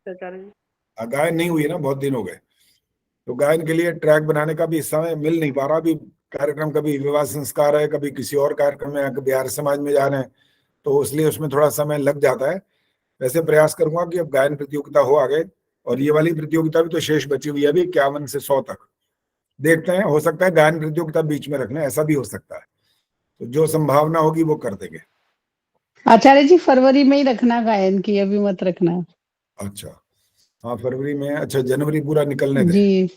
सकते आचार्य जी? गायन नहीं हुई है ना, बहुत दिन हो गए, तो गायन के लिए ट्रैक बनाने का भी इस समय मिल नहीं पा रहा। अभी कार्यक्रम कभी विवाह संस्कार है, कभी किसी और कार्यक्रम में, कभी आर्य समाज में जा रहे हैं, तो इसलिए उसमें थोड़ा समय लग जाता है। वैसे प्रयास करूंगा कि अब गायन प्रतियोगिता हो आगे, और ये वाली प्रतियोगिता भी तो शेष बची हुई है अभी 51 से 100 तक। देखते हैं, हो सकता है गायन प्रतियोगिता बीच में रखना, ऐसा भी हो सकता है, तो जो संभावना होगी वो कर देंगे। आचार्य जी फरवरी में ही रखना गायन की, अभी मत रखना। अच्छा, हाँ फरवरी में, अच्छा जनवरी पूरा निकलने दे। जी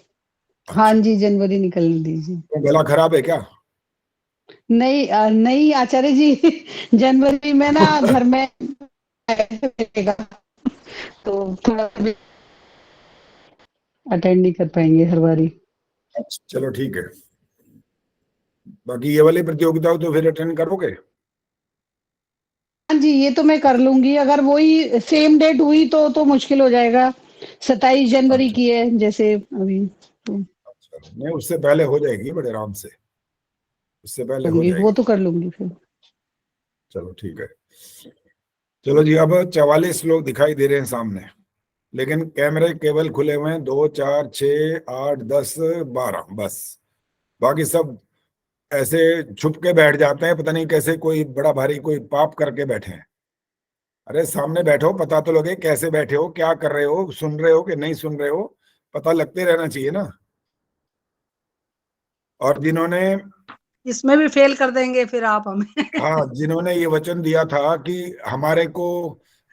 हाँ अच्छा, जी, जनवरी निकलने दीजिए। तो गला खराब है क्या? नहीं आचार्य जी जनवरी में ना घर में रहेगा, तो थोड़ा भी अटेंड नहीं कर पाएंगे हर बारी। अच्छा चलो ठीक है, बाकी ये वाली प्रतियोगिता हो तो फिर अटेंड करोगे? हाँ जी, ये तो मैं कर लूंगी, अगर वही सेम डेट हुई तो मुश्किल हो जाएगा। 27 जनवरी अच्छा की है जैसे अभी, तो अच्छा, नहीं उससे पहले हो जाएगी बड़े आराम से, उससे पहले हो लूंगी, वो जाएगी। तो कर लूंगी फिर। चलो ठीक है। चलो जी, अब 44 लोग दिखाई दे रहे हैं सामने, लेकिन कैमरे केवल खुले हुए हैं 2, 4, 6, 8, 10, 12 बस। बाकी सब ऐसे छुप के बैठ जाते हैं, पता नहीं कैसे कोई बड़ा भारी कोई पाप करके बैठे हैं। अरे सामने बैठो, पता तो लगे कैसे बैठे हो, क्या कर रहे हो, सुन रहे हो कि नहीं सुन रहे हो, पता लगते रहना चाहिए ना। और जिन्होंने, इसमें भी फेल कर देंगे फिर आप हमें। हाँ जिन्होंने ये वचन दिया था कि हमारे को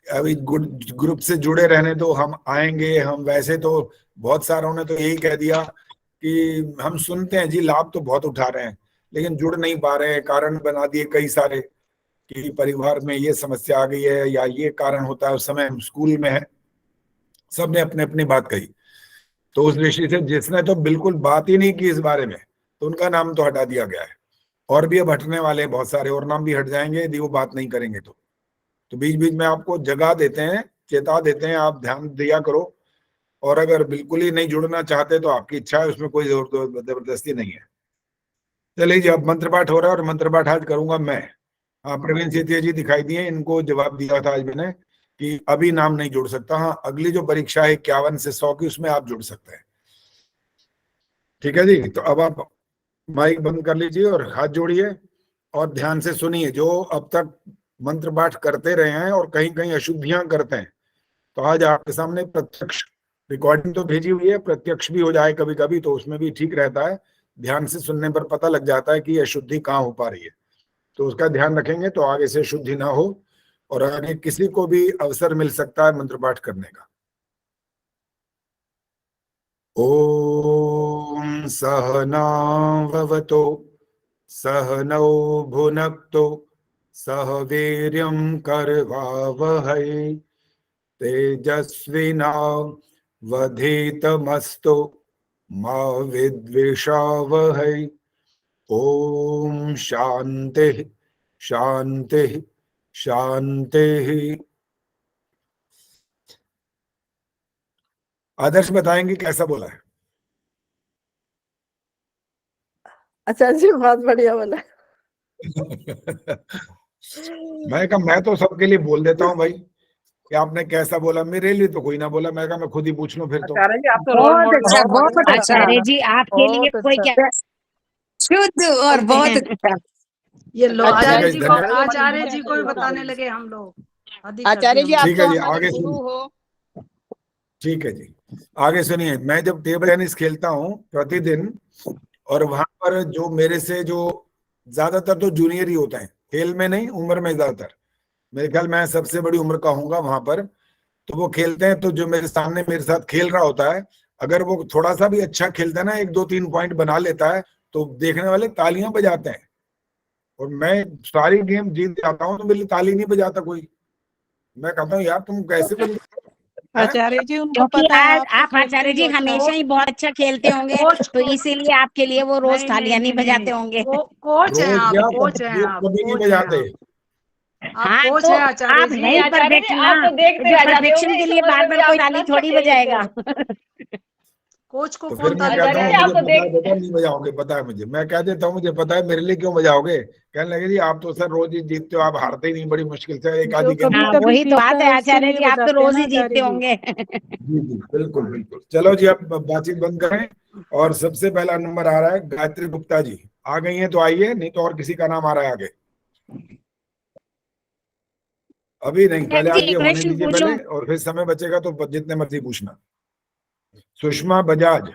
अभी ग्रुप से जुड़े रहने दो, हम आएंगे, हम वैसे तो बहुत सारों ने तो यही कह दिया कि हम सुनते हैं जी, लाभ तो बहुत उठा रहे हैं, लेकिन जुड़ नहीं पा रहे हैं, कारण बना दिए कई सारे कि परिवार में ये समस्या आ गई है या ये कारण होता है, उस समय हम स्कूल में है, सबने अपने अपनी बात कही। तो उस दृष्टि से जिसने तो बिल्कुल बात ही नहीं की इस बारे में, तो उनका नाम तो हटा दिया गया है। और भी अब हटने वाले हैं बहुत सारे, और नाम भी हट जाएंगे यदि वो बात नहीं करेंगे तो बीच बीच में आपको जगा देते हैं, चेता देते हैं, आप ध्यान दिया करो। और अगर बिल्कुल ही नहीं जुड़ना चाहते तो आपकी इच्छा है, उसमें कोई जबरदस्ती नहीं है। चलिए जी, अब मंत्र पाठ हो रहा है, और मंत्र पाठ आज करूंगा मैं। हाँ प्रवीण सेतिया जी दिखाई दिए, इनको जवाब दिया था आज मैंने कि अभी नाम नहीं जुड़ सकता। हाँ अगली जो परीक्षा है 51 से 100 की, उसमें आप जुड़ सकते हैं। ठीक है जी, तो अब आप माइक बंद कर लीजिए और हाथ जोड़िए और ध्यान से सुनिए। जो अब तक मंत्र पाठ करते रहे हैं और कहीं कहीं अशुद्धियां करते हैं, तो आज आपके सामने प्रत्यक्ष रिकॉर्डिंग तो भेजी हुई है, प्रत्यक्ष भी हो जाए कभी कभी तो उसमें भी ठीक रहता है। ध्यान से सुनने पर पता लग जाता है कि अशुद्धि कहाँ हो पा रही है, तो उसका ध्यान रखेंगे तो आगे से शुद्धि ना हो, और आगे किसी को भी अवसर मिल सकता है मंत्र पाठ करने का। ओम सहनाववतु सहनौ भुनक्तु सह वीर्यं करवावहै तेजस्विनावधीतमस्तु मा विद्विषावहै। ओम शांति शांति शांति। आदर्श बताएंगे कैसा बोला है? आचार्य जी बहुत बढ़िया बोला। मैं तो सबके लिए बोल देता हूँ भाई कि आपने कैसा बोला, मेरे लिए तो कोई ना बोला, मैं कहा मैं खुद ही पूछ लूं फिर तो। आचार्य जी आप तो रोल बहुत मॉडल अच्छा, हैं। बहुत अच्छा। आचार्य जी आपके लिए बहुत कोई अच्छा। क्या शुद्ध और बहुत अच्छा। ये लो आचार्य आचार्य जी, जी को, धन्यवाद। आचार्य जी को भी बताने लगे हम लोग। अधिक आचार्य जी आप ठीक तो है जी, हमारे आगे गुरु सुनिए। हो। ठीक है जी, आगे सुनिए। मैं जब टेबल टेनिस खेलता हूँ प्रतिदिन, और वहां पर जो मेरे से जो ज्यादातर तो जूनियर ही होते हैं, खेल में नहीं उम्र में ज्यादातर, मेरे ख्याल मैं सबसे बड़ी उम्र का हूँगा वहां पर। तो वो खेलते हैं, तो जो मेरे सामने मेरे साथ खेल रहा होता है, अगर वो थोड़ा सा भी अच्छा खेलता है ना, 1, 2, 3 पॉइंट बना लेता है, तो देखने वाले तालियां बजाते हैं, और मैं सारी गेम जीत जाता हूँ तो मेरे लिए ताली नहीं बजाता कोई। मैं कहता हूँ यार तुम कैसे बन गए? हैं? आचार्य जी उनको क्योंकि पता है आज आप तो आप खेलते आचार्य ही जी अच्छा हमेशा ही बहुत अच्छा खेलते होंगे, कोच तो इसीलिए आपके लिए वो रोज नहीं तालियां नहीं नहीं बजाते होंगे। कोच हैं रोज आप, क्या, कोच हैं कभी आप, कभी नहीं कोच हैं बजाते। आप हाँ कोच तो हैं आचार्य आप जी। नहीं परफेक्ट ना, आप तो देखते जो रह जाते परफेक्शन होंगे, के इस लिए उम्र बार में बार भी कोई आप ताली इतना थोड़ी अच्छा खेल लेते बजाएगा। हो। कोच को तो कौन फिर मैं तालियां कहता हूँ बजाएगा? मुझे पता है बेटा, नहीं बजाओगे, पता है मुझे, मैं कह देता हूँ मुझे पता है, मेरे लिए क्यों बजाओगे? कहने लगे जी आप तो सर रोज ही जीतते हो, आप हारते ही नहीं, बड़ी मुश्किल से एक जो आधी गेम। कभी हाँ कभी वही तो बात जीतता है है उसके आचार्य लिए जी, आप तो बजाते हैं रोज ना ही जीतते आचार्य जी। होंगे। जी जी बिल्कुल बिल्कुल। चलो जी अब बातचीत बंद करें, और सबसे पहला नंबर आ रहा है गायत्री गुप्ता जी। आ गई है तो आइए, नहीं तो और किसी का नाम आ रहा है आगे। अभी नहीं, पहले जी आइए, होने प्रश्न दीजिए पूछूं? पहले, और फिर समय बचेगा तो जितने मर्जी पूछना। सुषमा बजाज,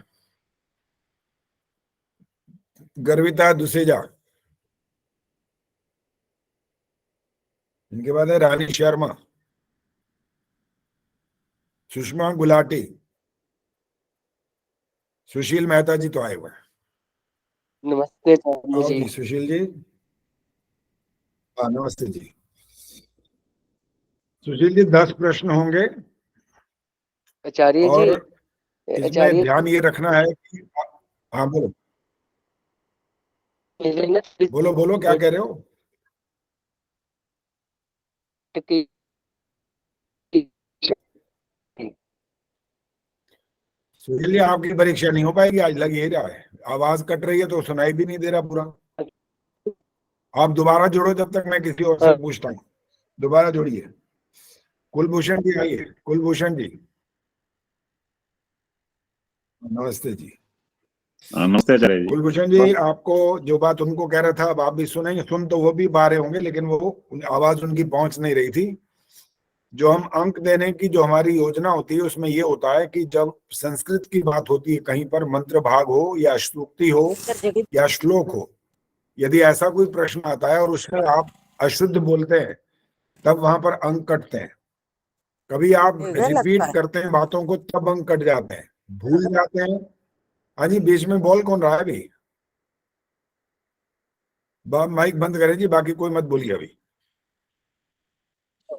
गर्विता दुसेजा, इनके बाद है रानी शर्मा, सुषमा गुलाटी, सुशील मेहता जी तो आए हुए हैं। नमस्ते आचार्य आओ जी। जी सुशील जी। हाँ नमस्ते जी। सुशील जी 10 प्रश्न होंगे, आचार्य जी, और इसमें आचार्य ध्यान ये रखना है कि, हाँ बोलो मेरे ना बोलो बोलो, क्या कह रहे हो? की सुशील जी आपकी परीक्षा नहीं हो पाएगी आज, लग यही रहा है, आवाज कट रही है तो सुनाई भी नहीं दे रहा पूरा। आप दोबारा जोड़ो जब तक मैं किसी और से पूछता हूँ, दोबारा जोड़िए। कुलभूषण जी आइए, कुलभूषण जी नमस्ते जी। नमस्ते आचार्य जी। कुलभूषण जी आपको जो बात उनको कह रहा था अब आप भी सुनेंगे, सुन तो वो भी पा रहे होंगे लेकिन वो आवाज उनकी पहुंच नहीं रही थी। जो हम अंक देने की जो हमारी योजना होती है उसमें ये होता है कि जब संस्कृत की बात होती है, कहीं पर मंत्र भाग हो या सूक्ति हो या श्लोक हो, यदि ऐसा कोई प्रश्न आता है और उसमें आप अशुद्ध बोलते हैं तब वहां पर अंक कटते हैं। कभी आप मुझे लगता रिपीट है करते हैं बातों को तब अंक कट जाते हैं, भूल जाते हैं। हाँ जी, बीच में बोल कौन रहा है अभी? माइक बंद करें जी, बाकी कोई मत बोलिए अभी।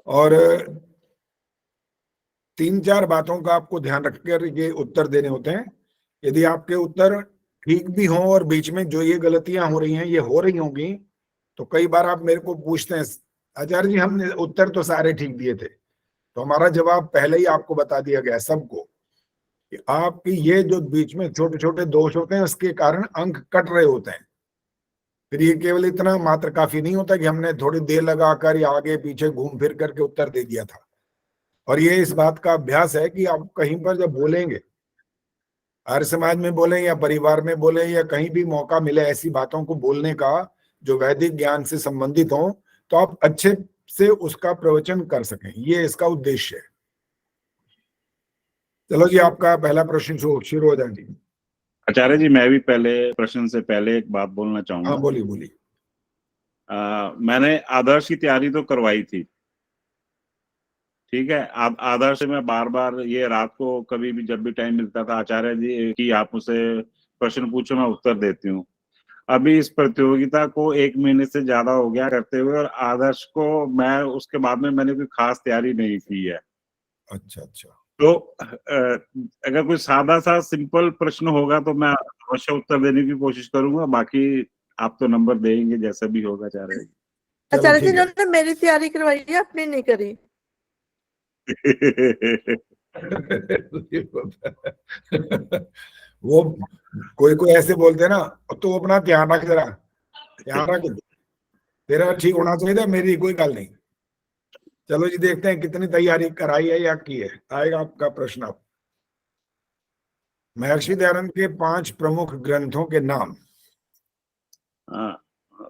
और 3-4 बातों का आपको ध्यान रखकर ये उत्तर देने होते हैं। यदि आपके उत्तर ठीक भी हों और बीच में जो ये गलतियां हो रही हैं ये हो रही होंगी, तो कई बार आप मेरे को पूछते हैं आचार्य जी हमने उत्तर तो सारे ठीक दिए थे, तो हमारा जवाब पहले ही आपको बता दिया गया सबको कि आपकी ये जो बीच में छोटे छोटे दोष होते हैं उसके कारण अंक कट रहे होते हैं। फिर ये केवल इतना मात्र काफी नहीं होता कि हमने थोड़ी देर लगाकर या आगे पीछे घूम फिर करके उत्तर दे दिया था। और ये इस बात का अभ्यास है कि आप कहीं पर जब बोलेंगे, आर्य समाज में बोले या परिवार में बोले या कहीं भी मौका मिले ऐसी बातों को बोलने का जो वैदिक ज्ञान से संबंधित हो, तो आप अच्छे से उसका प्रवचन कर सकें, ये इसका उद्देश्य है। चलो जी आपका पहला प्रश्न शुरू हो जाए जी। आचार्य जी मैं भी पहले प्रश्न से पहले एक बात बोलना हाँ चाहूंगा। बोलिए बोलिए। मैंने आदर्श की तैयारी तो करवाई थी, ठीक है। आदर्श से मैं बार बार ये रात को कभी भी जब भी टाइम मिलता था, आचार्य जी कि आप मुझसे प्रश्न पूछो मैं उत्तर देती हूँ। अभी इस प्रतियोगिता को 1 महीने से ज्यादा हो गया करते हुए, और आदर्श को मैं उसके बाद में मैंने कोई खास तैयारी नहीं की है। अच्छा अच्छा। तो अगर कोई सादा सा सिंपल प्रश्न होगा तो मैं अवश्य उत्तर देने की कोशिश करूंगा, बाकी आप तो नंबर देंगे जैसा भी होगा आचार्य जी। चलो आचार्य जी ठीक है। इन्होंने मेरी तैयारी करवाई है, अपनी नहीं करी। वो कोई कोई ऐसे बोलते हैं ना, तो अपना ध्यान रख जरा, ध्यान रख, तेरा ठीक होना चाहिए था, मेरी कोई गल नहीं। चलो जी देखते हैं कितनी तैयारी कराई है या की है। आएगा आपका प्रश्न अब। महर्षि दयानंद के 5 प्रमुख ग्रंथों के नाम।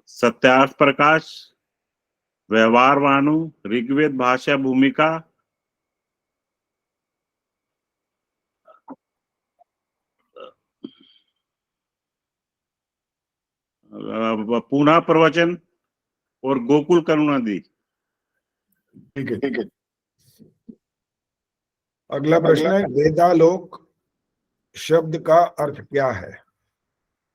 सत्यार्थ प्रकाश, व्यवहार वाणु, ऋग्वेद भाषा भूमिका, पुनः प्रवचन और गोकुल करुणादि। ठीक है। अगला प्रश्न है, वेदालोक शब्द का अर्थ क्या है?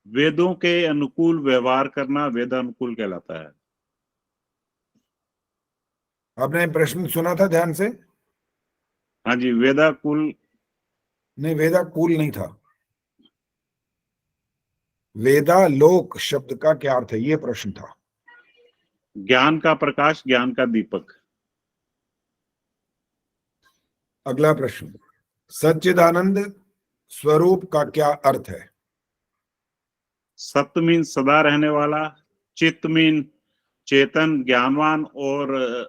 वेदों के अनुकूल व्यवहार करना वेदानुकूल कहलाता है। आपने प्रश्न सुना था ध्यान से? हाँ जी, वेदाकुल नहीं, वेदाकुल नहीं था, वेदालोक शब्द का क्या अर्थ है ये प्रश्न था। ज्ञान का प्रकाश, ज्ञान का दीपक। अगला प्रश्न, सच्चिदानंद स्वरूप का क्या अर्थ है? सत्य मीन सदा रहने वाला, चित्त मीन चेतन ज्ञानवान, और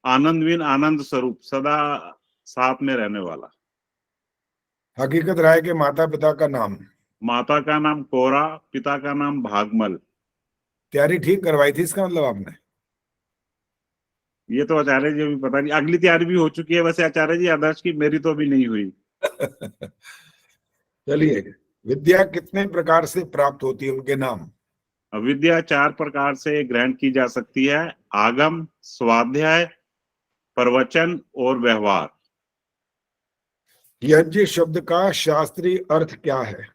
आनंद मीन आनंद स्वरूप सदा साथ में रहने वाला। हकीकत राय के माता पिता का नाम? माता का नाम कोरा, पिता का नाम भागमल। तैयारी ठीक करवाई थी इसका मतलब आपने? ये तो आचार्य जी अभी पता नहीं, अगली तैयारी भी हो चुकी है वैसे आचार्य जी आदर्श की, मेरी तो अभी नहीं हुई। चलिए, विद्या कितने प्रकार से प्राप्त होती है, उनके नाम? विद्या 4 प्रकार से ग्रहण की जा सकती है: आगम, स्वाध्याय, प्रवचन और व्यवहार। यज्ञ शब्द का शास्त्रीय अर्थ क्या है?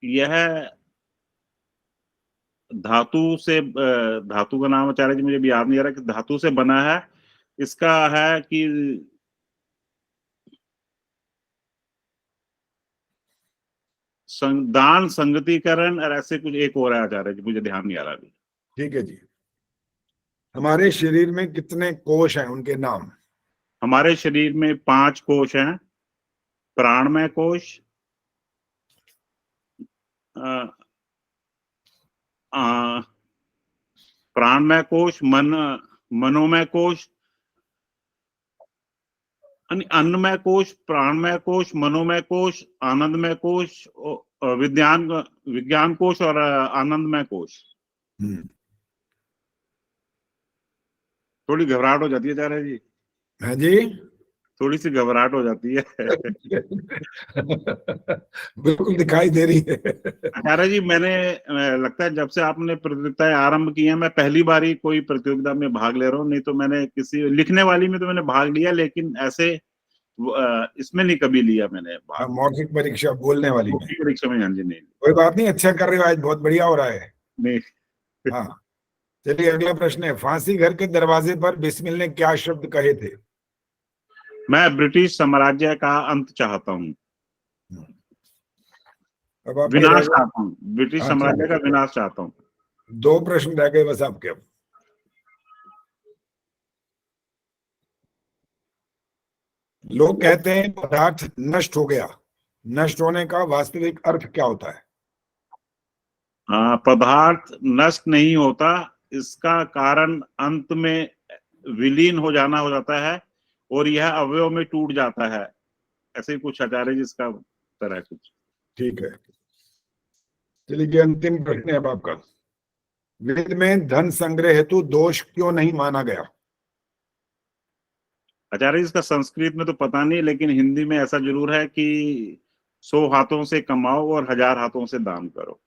यह धातु से, धातु का नाम आचार्य जी मुझे भी याद नहीं आ रहा कि धातु से बना है। इसका है कि दान, संगतिकरण और ऐसे कुछ एक और है आचार्य जी, मुझे ध्यान नहीं आ रहा अभी। ठीक है जी। हमारे शरीर में कितने कोश हैं, उनके नाम? हमारे शरीर में 5 कोश हैं: प्राणमय कोश, प्राणमय कोश, मनोमय कोश, अन्नमय कोश, प्राणमय कोश, मनोमय कोश, आनंदमय कोश, विज्ञान कोश और आनंदमय कोश। थोड़ी घबराहट हो जाती है आचार्य जी। हाँ जी। थोड़ी सी घबराहट हो जाती है। बिल्कुल दिखाई दे रही है। आचार्य जी मैंने लगता है जब से आपने प्रतियोगिताएं आरंभ की हैं, मैं पहली बार ही कोई प्रतियोगिता में भाग ले रहा हूँ। नहीं तो मैंने किसी लिखने वाली में तो मैंने भाग लिया, लेकिन ऐसे इसमें नहीं कभी लिया मैंने भाग। मौखिक परीक्षा बोलने वाली में? परीक्षा में, हाँ जी, नहीं कोई बात नहीं, अच्छा कर रहे हो, आज बहुत बढ़िया हो रहा है। नहीं। हाँ, चलिए अगला प्रश्न है, फांसी घर के दरवाजे पर बिस्मिल ने क्या शब्द कहे थे? मैं ब्रिटिश साम्राज्य का अंत चाहता हूँ, अब आप विनाश चाहता हूँ, ब्रिटिश अच्छा, साम्राज्य का विनाश चाहता हूँ। 2 प्रश्न रह गए बस आपके। अब लोग कहते हैं पदार्थ नष्ट हो गया, नष्ट होने का वास्तविक अर्थ क्या होता है? पदार्थ नष्ट नहीं होता, इसका कारण अंत में विलीन हो जाना हो जाता है और यह अवयव में टूट जाता है। ऐसे ही कुछ आचार्य जी इसका उत्तर है कुछ। ठीक है, चलिए अंतिम प्रश्न है अब आपका। वेद में धन संग्रह हेतु दोष क्यों नहीं माना गया? आचार्य जी इसका संस्कृत में तो पता नहीं, लेकिन हिंदी में ऐसा जरूर है कि 100 हाथों से कमाओ और 1000 हाथों से दान करो।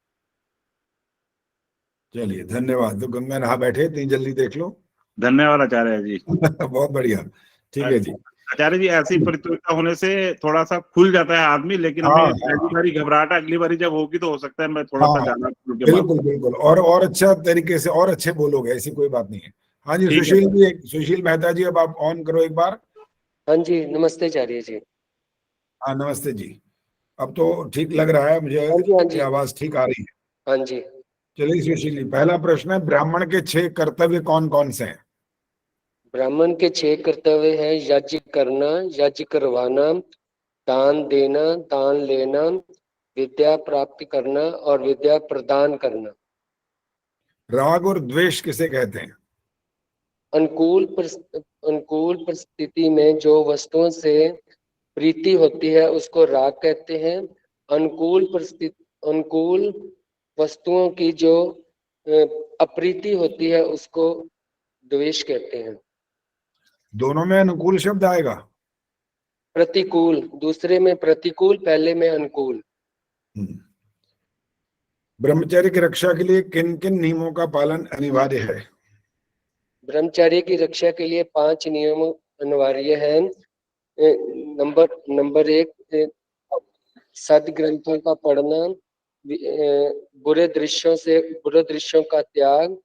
चलिए धन्यवाद। तो गंगा नहा बैठे, इतनी जल्दी देख लो। धन्यवाद आचार्य जी। बहुत बढ़िया, ठीक है जी। आचार्य जी ऐसी प्रतियोगिता होने से थोड़ा सा खुल जाता है आदमी, लेकिन हाँ, हमें पहली बारी घबराहट, अगली बारी जब होगी तो हो सकता है मैं थोड़ा सा हाँ, ज्यादा खुल के बात। बिल्कुल बिल्कुल, और अच्छा तरीके से और अच्छे बोलोगे, ऐसी कोई बात नहीं है। हाँ जी, ठीक है। सुशील जी, सुशील मेहता जी, अब आप ऑन करो एक बार। हाँ जी, नमस्ते आचार्य जी। हाँ नमस्ते जी। अब तो ठीक लग रहा है मुझे, हाँ जी, हाँ जी, आवाज ठीक आ रही है। हाँ जी। चलिए सुशील जी, पहला प्रश्न है, ब्राह्मण के 6 कर्तव्य कौन कौन से हैं? ब्राह्मण के 6 कर्तव्य हैं: यज्ञ करना, यज्ञ करवाना, दान देना, दान लेना, विद्या प्राप्त करना और विद्या प्रदान करना। राग और द्वेष किसे कहते हैं? अनुकूल परिस्थिति में जो वस्तुओं से प्रीति होती है उसको राग कहते हैं। अनुकूल वस्तुओं की जो अप्रीति होती है उसको द्वेष कहते हैं। दोनों में अनुकूल शब्द आएगा? प्रतिकूल, दूसरे में प्रतिकूल, पहले में अनुकूल। ब्रह्मचर्य की रक्षा के लिए किन किन नियमों का पालन अनिवार्य है? ब्रह्मचर्य की रक्षा के लिए 5 नियम अनिवार्य हैं। नंबर 1, सदग्रंथों का पढ़ना, बुरे दृश्यों का त्याग,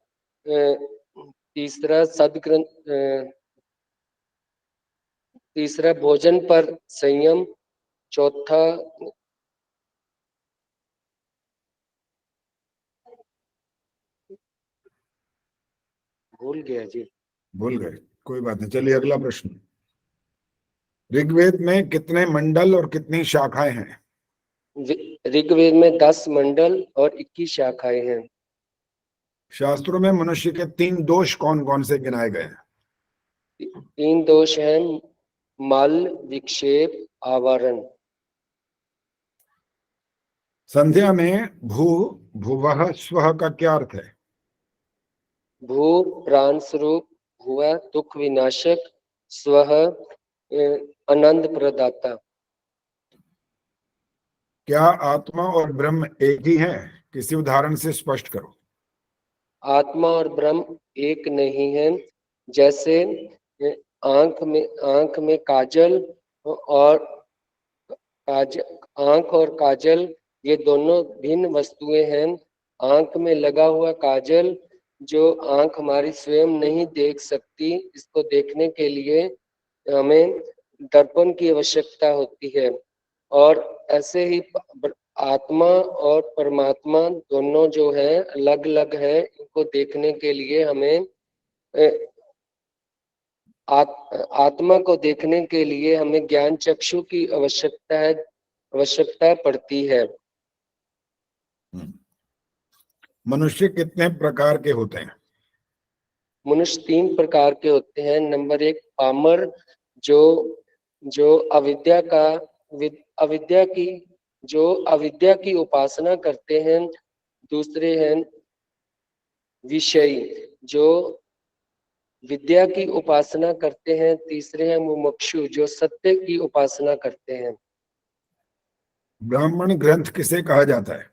तीसरा भोजन पर संयम, चौथा भूल गया जी। भूल गए, कोई बात नहीं। चलिए अगला प्रश्न। ऋग्वेद में कितने मंडल और कितनी शाखाएं हैं? ऋग्वेद में 10 मंडल और 21 शाखाएं हैं। शास्त्रों में मनुष्य के 3 दोष कौन कौन से गिनाए गए हैं? 3 दोष हैं, मल, विक्षेप, आवरण। संध्या में भू भुवः स्वः का क्या अर्थ है? भू प्राण स्वरूप, भुवः दुख विनाशक, स्वः आनंद प्रदाता। क्या आत्मा और ब्रह्म एक ही है? किसी उदाहरण से स्पष्ट करो। आत्मा और ब्रह्म एक नहीं है। जैसे आंख में काजल और आंख और काजल ये दोनों भिन्न वस्तुएं हैं। आंख में लगा हुआ काजल जो आंख हमारी स्वयं नहीं देख सकती, इसको देखने के लिए हमें दर्पण की आवश्यकता होती है। और ऐसे ही आत्मा और परमात्मा दोनों जो है अलग अलग है, इनको देखने के लिए हमें आत्मा को देखने के लिए हमें ज्ञान चक्षु की आवश्यकता पड़ती है। मनुष्य कितने प्रकार के होते हैं? मनुष्य 3 प्रकार के होते हैं। नंबर 1 पामर, जो अविद्या की उपासना करते हैं। दूसरे हैं विषयी, जो विद्या की उपासना करते हैं। तीसरे हैं मुमुक्षु, जो सत्य की उपासना करते हैं। ब्राह्मण ग्रंथ किसे कहा जाता है?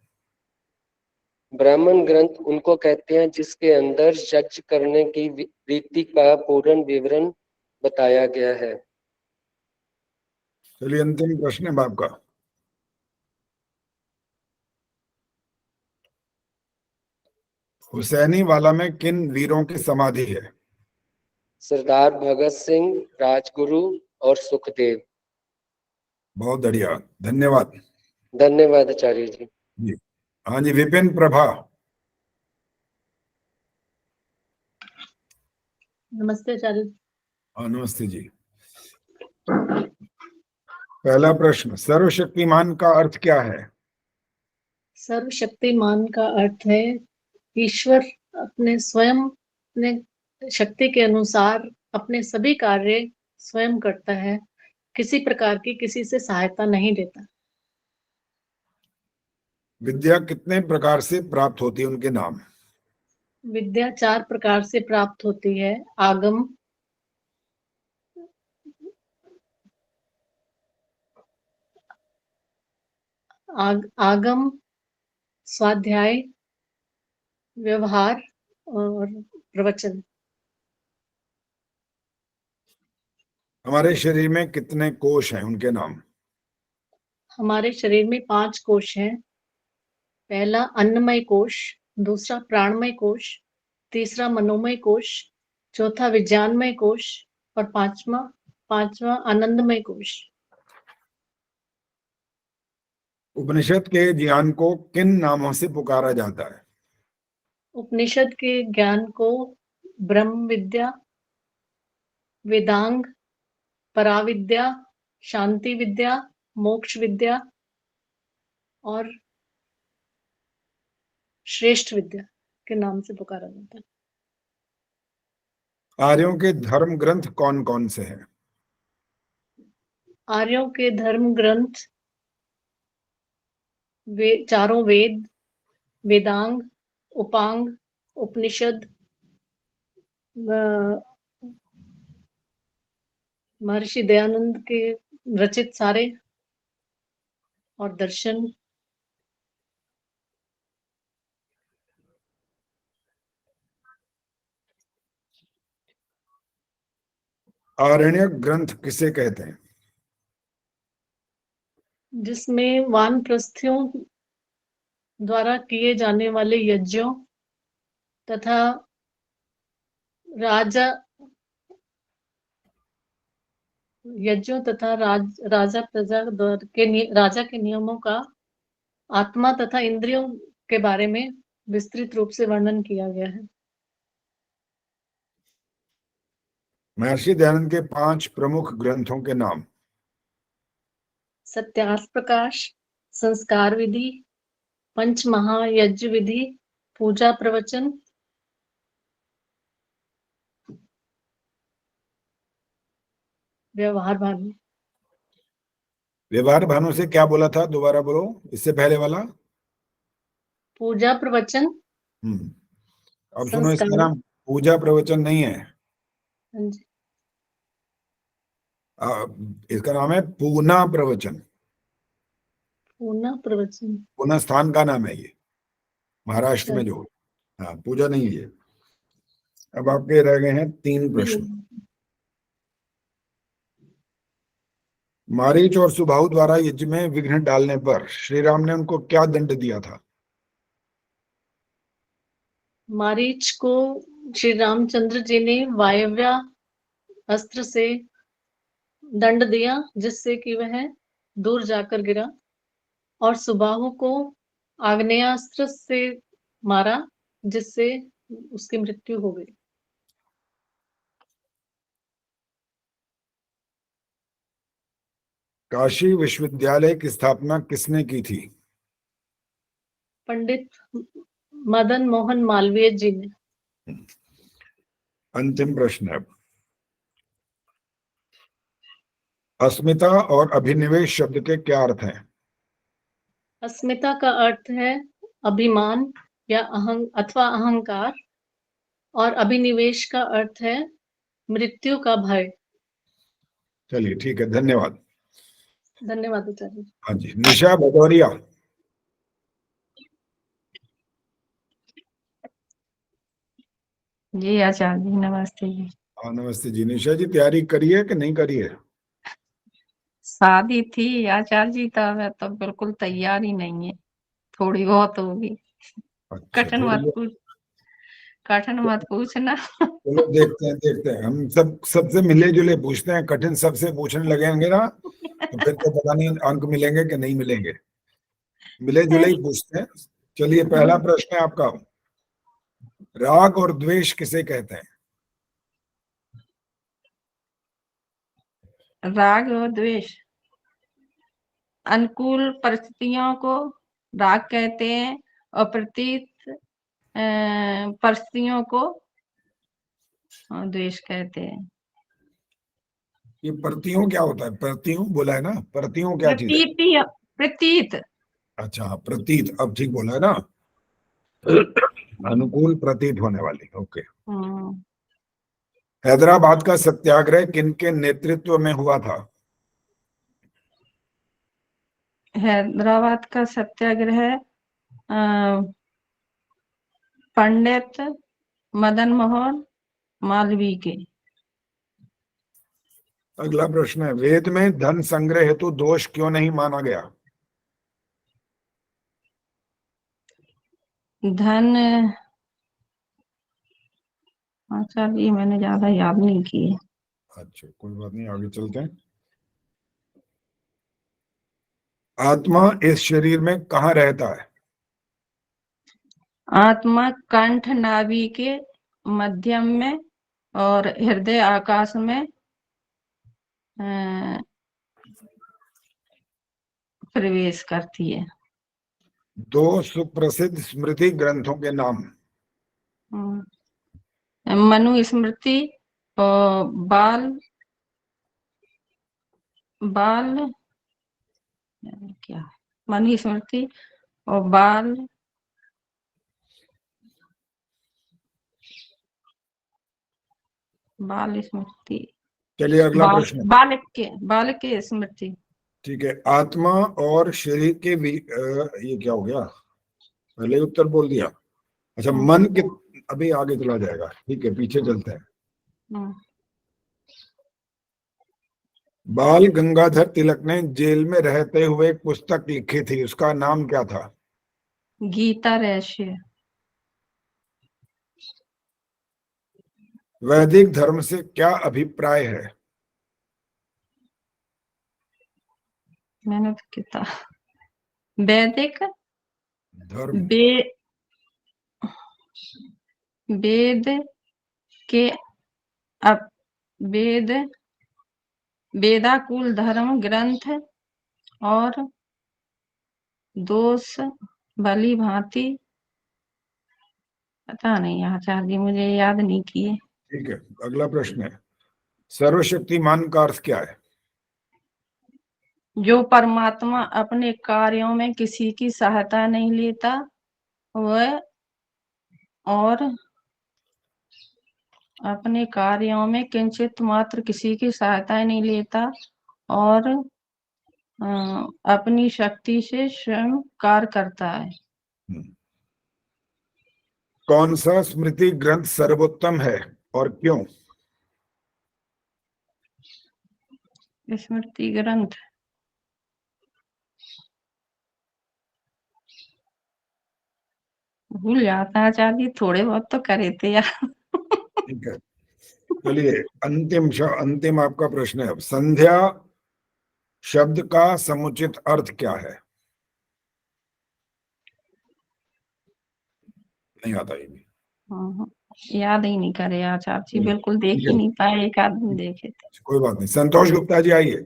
ब्राह्मण ग्रंथ उनको कहते हैं जिसके अंदर यज्ञ करने की रीति का पूर्ण विवरण बताया गया है। चलिए अंतिम प्रश्न है आपका। हुसैनी वाला में किन वीरों की समाधि है? सरदार भगत सिंह, राजगुरु और सुखदेव। बहुत बढ़िया, धन्यवाद। धन्यवाद आचार्य जी। जी हाँ जी, विपिन प्रभा। नमस्ते आचार्य। हाँ नमस्ते जी। पहला प्रश्न, सर्वशक्तिमान का अर्थ क्या है? सर्वशक्तिमान का अर्थ है ईश्वर अपने स्वयं अपने शक्ति के अनुसार अपने सभी कार्य स्वयं करता है, किसी प्रकार की किसी से सहायता नहीं लेता। विद्या कितने प्रकार से प्राप्त होती है, उनके नाम? विद्या 4 प्रकार से प्राप्त होती है। आगम, स्वाध्याय, व्यवहार और प्रवचन। हमारे शरीर में कितने कोश हैं, उनके नाम? हमारे शरीर में 5 कोश हैं। पहला अन्नमय कोश, दूसरा प्राणमय कोश, तीसरा मनोमय कोश, चौथा विज्ञानमय कोश और पांचवा आनंदमय कोश। उपनिषद के ज्ञान को किन नामों से पुकारा जाता है? उपनिषद के ज्ञान को ब्रह्म विद्या, वेदांग, पराविद्या, शांति विद्या, मोक्ष विद्या और श्रेष्ठ विद्या के नाम से पुकारा जाता है। आर्यों के धर्म ग्रंथ कौन कौन से हैं? आर्यों के धर्म ग्रंथ चारों वेद, वेदांग, उपांग, उपनिषद, महर्षि दयानंद के रचित सारे और दर्शन। आरण्यक ग्रंथ किसे कहते हैं? जिसमें वानप्रस्थियों द्वारा किए जाने वाले यज्ञों तथा राजा के नियमों का आत्मा तथा इंद्रियों के बारे में विस्तृत रूप से वर्णन किया गया है। महर्षि दयानंद के 5 प्रमुख ग्रंथों के नाम? सत्यार्थ प्रकाश, संस्कार विधि, पंच महायज्ञ विधि, पूजा प्रवचन, व्यवहार भानु। व्यवहार भानु से क्या बोला था, दोबारा बोलो, इससे पहले वाला। पूजा प्रवचन, अब सुनो, इसका संस्कार। नाम पूजा प्रवचन नहीं है, हाँ जी। इसका नाम है पूना प्रवचन। पूना प्रवचन, पूना स्थान का नाम है ये, महाराष्ट्र में जो। हाँ, पूजा नहीं है। अब आपके रह गए हैं 3 प्रश्न। मारीच और सुबाहु द्वारा यज्ञ में विघ्न डालने पर श्री राम ने उनको क्या दंड दिया था? मारीच को श्री रामचंद्र जी ने वायव्य अस्त्र से दंड दिया, जिससे कि वह दूर जाकर गिरा, और सुबाहु को आग्नेयास्त्र से मारा, जिससे उसकी मृत्यु हो गई। काशी विश्वविद्यालय की स्थापना किसने की थी? पंडित मदन मोहन मालवीय जी ने। अंतिम प्रश्न है। अस्मिता और अभिनिवेश शब्द के क्या अर्थ हैं? अस्मिता का अर्थ है अभिमान या अहंकार, और अभिनिवेश का अर्थ है मृत्यु का भय। चलिए ठीक है, धन्यवाद। धन्यवाद आचार्य। हाँ जी, निशा भदौरिया। जी आचार्य जी, नमस्ते जी। हाँ नमस्ते जी। निशा जी, तैयारी करी है कि नहीं करी है? शादी थी आचार्य जी, तब तो बिल्कुल तैयार ही नहीं है, थोड़ी बहुत होगी। अच्छा, कठिन मत पूछना। चलो देखते हैं। हम सबसे मिले जुले पूछते हैं, कठिन सबसे पूछने लगेंगे ना तो फिर तो पता नहीं अंक मिलेंगे कि नहीं मिलेंगे। मिले जुले ही पूछते हैं। चलिए, पहला प्रश्न है आपका। राग और द्वेष किसे कहते हैं? राग और द्वेष, अनुकूल परिस्थितियों को राग कहते हैं, और प्रतिकूल परिस्थितियों को द्वेष कहते हैं। ये प्रतियों क्या होता है? प्रतियों बोला है ना, प्रतियों क्या चीज है? प्रतीत। अच्छा, प्रतीत, अब ठीक बोला है ना। अनुकूल प्रतीत होने वाली, ओके। हैदराबाद का सत्याग्रह किनके नेतृत्व में हुआ था? हैदराबाद का सत्याग्रह पंडित मदन मोहन मालवीय के। अगला प्रश्न है, वेद में धन संग्रह हेतु दोष क्यों नहीं माना गया? धन, अच्छा जी मैंने ज्यादा याद नहीं किए। अच्छा, कोई बात नहीं, आगे चलते हैं। आत्मा इस शरीर में कहाँ रहता है? आत्मा कंठ नाभि के मध्यम में और हृदय आकाश में प्रवेश करती है। 2 सुप्रसिद्ध स्मृति ग्रंथों के नाम। मनु स्मृति और क्या, मनु स्मृति और बाल स्मृति। चलिए अगला प्रश्न। बालक के स्मृति। ठीक है, आत्मा और शरीर के ये क्या हो गया, पहले उत्तर बोल दिया। अच्छा, मन के, अभी आगे चला जाएगा, ठीक है, पीछे चलते हैं। बाल गंगाधर तिलक ने जेल में रहते हुए एक पुस्तक लिखी थी, उसका नाम क्या था? गीता रहस्य। वैदिक धर्म से क्या अभिप्राय है? मैंने तो किताब वैदिक धर्म, वेद के वेदाकुल धर्म ग्रंथ और दोष भली भांति, पता नहीं आचार्य जी, मुझे याद नहीं किए। ठीक है, अगला प्रश्न है, सर्वशक्तिमान का अर्थ क्या है? जो परमात्मा अपने कार्यों में किसी की सहायता नहीं लेता वह, और अपने कार्यों में किंचित मात्र किसी की सहायता नहीं लेता, और अपनी शक्ति से स्वयं कार्य करता है। कौन सा स्मृति ग्रंथ सर्वोत्तम है और क्यों? स्मृति ग्रंथ भूल जाता है आचार्य जी, थोड़े बहुत तो करे थे यार। ठीक है, चलिए अंतिम आपका प्रश्न है अब। संध्या शब्द का समुचित अर्थ क्या है? नहीं आता ये भी। याद ही नहीं करे आचार्य जी, बिल्कुल देख ठीक ही है, नहीं पाए, एक आदमी देखे थे। कोई बात नहीं। संतोष गुप्ता जी आइए।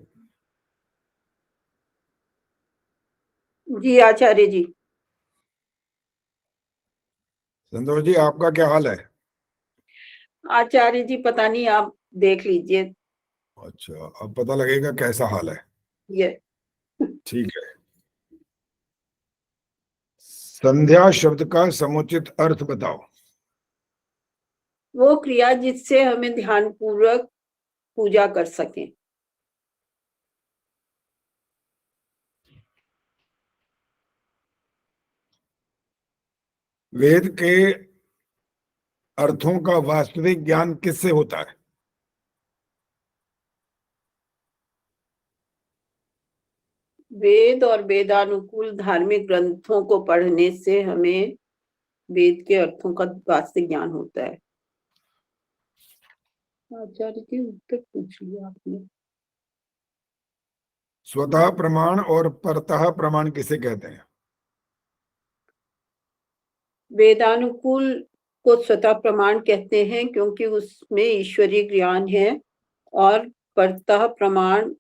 जी आचार्य जी। संतोष जी, आपका क्या हाल है? आचार्य जी पता नहीं, आप देख लीजिए। अच्छा, अब पता लगेगा कैसा हाल है। ये ठीक है, संध्या शब्द का समुचित अर्थ बताओ। वो क्रिया जिससे हमें ध्यान पूर्वक पूजा कर सकें। वेद के अर्थों का वास्तविक ज्ञान किससे होता है? वेद और वेदानुकूल धार्मिक ग्रंथों को पढ़ने से हमें वेद के अर्थों का वास्तविक ज्ञान होता है। आचार्य जी उत्तर पूछ लिया आपने। स्वतः प्रमाण और परतः प्रमाण किसे कहते हैं? वेदानुकूल को स्वतः प्रमाण कहते हैं क्योंकि उसमें ईश्वरीय ज्ञान है, और परतः प्रमाण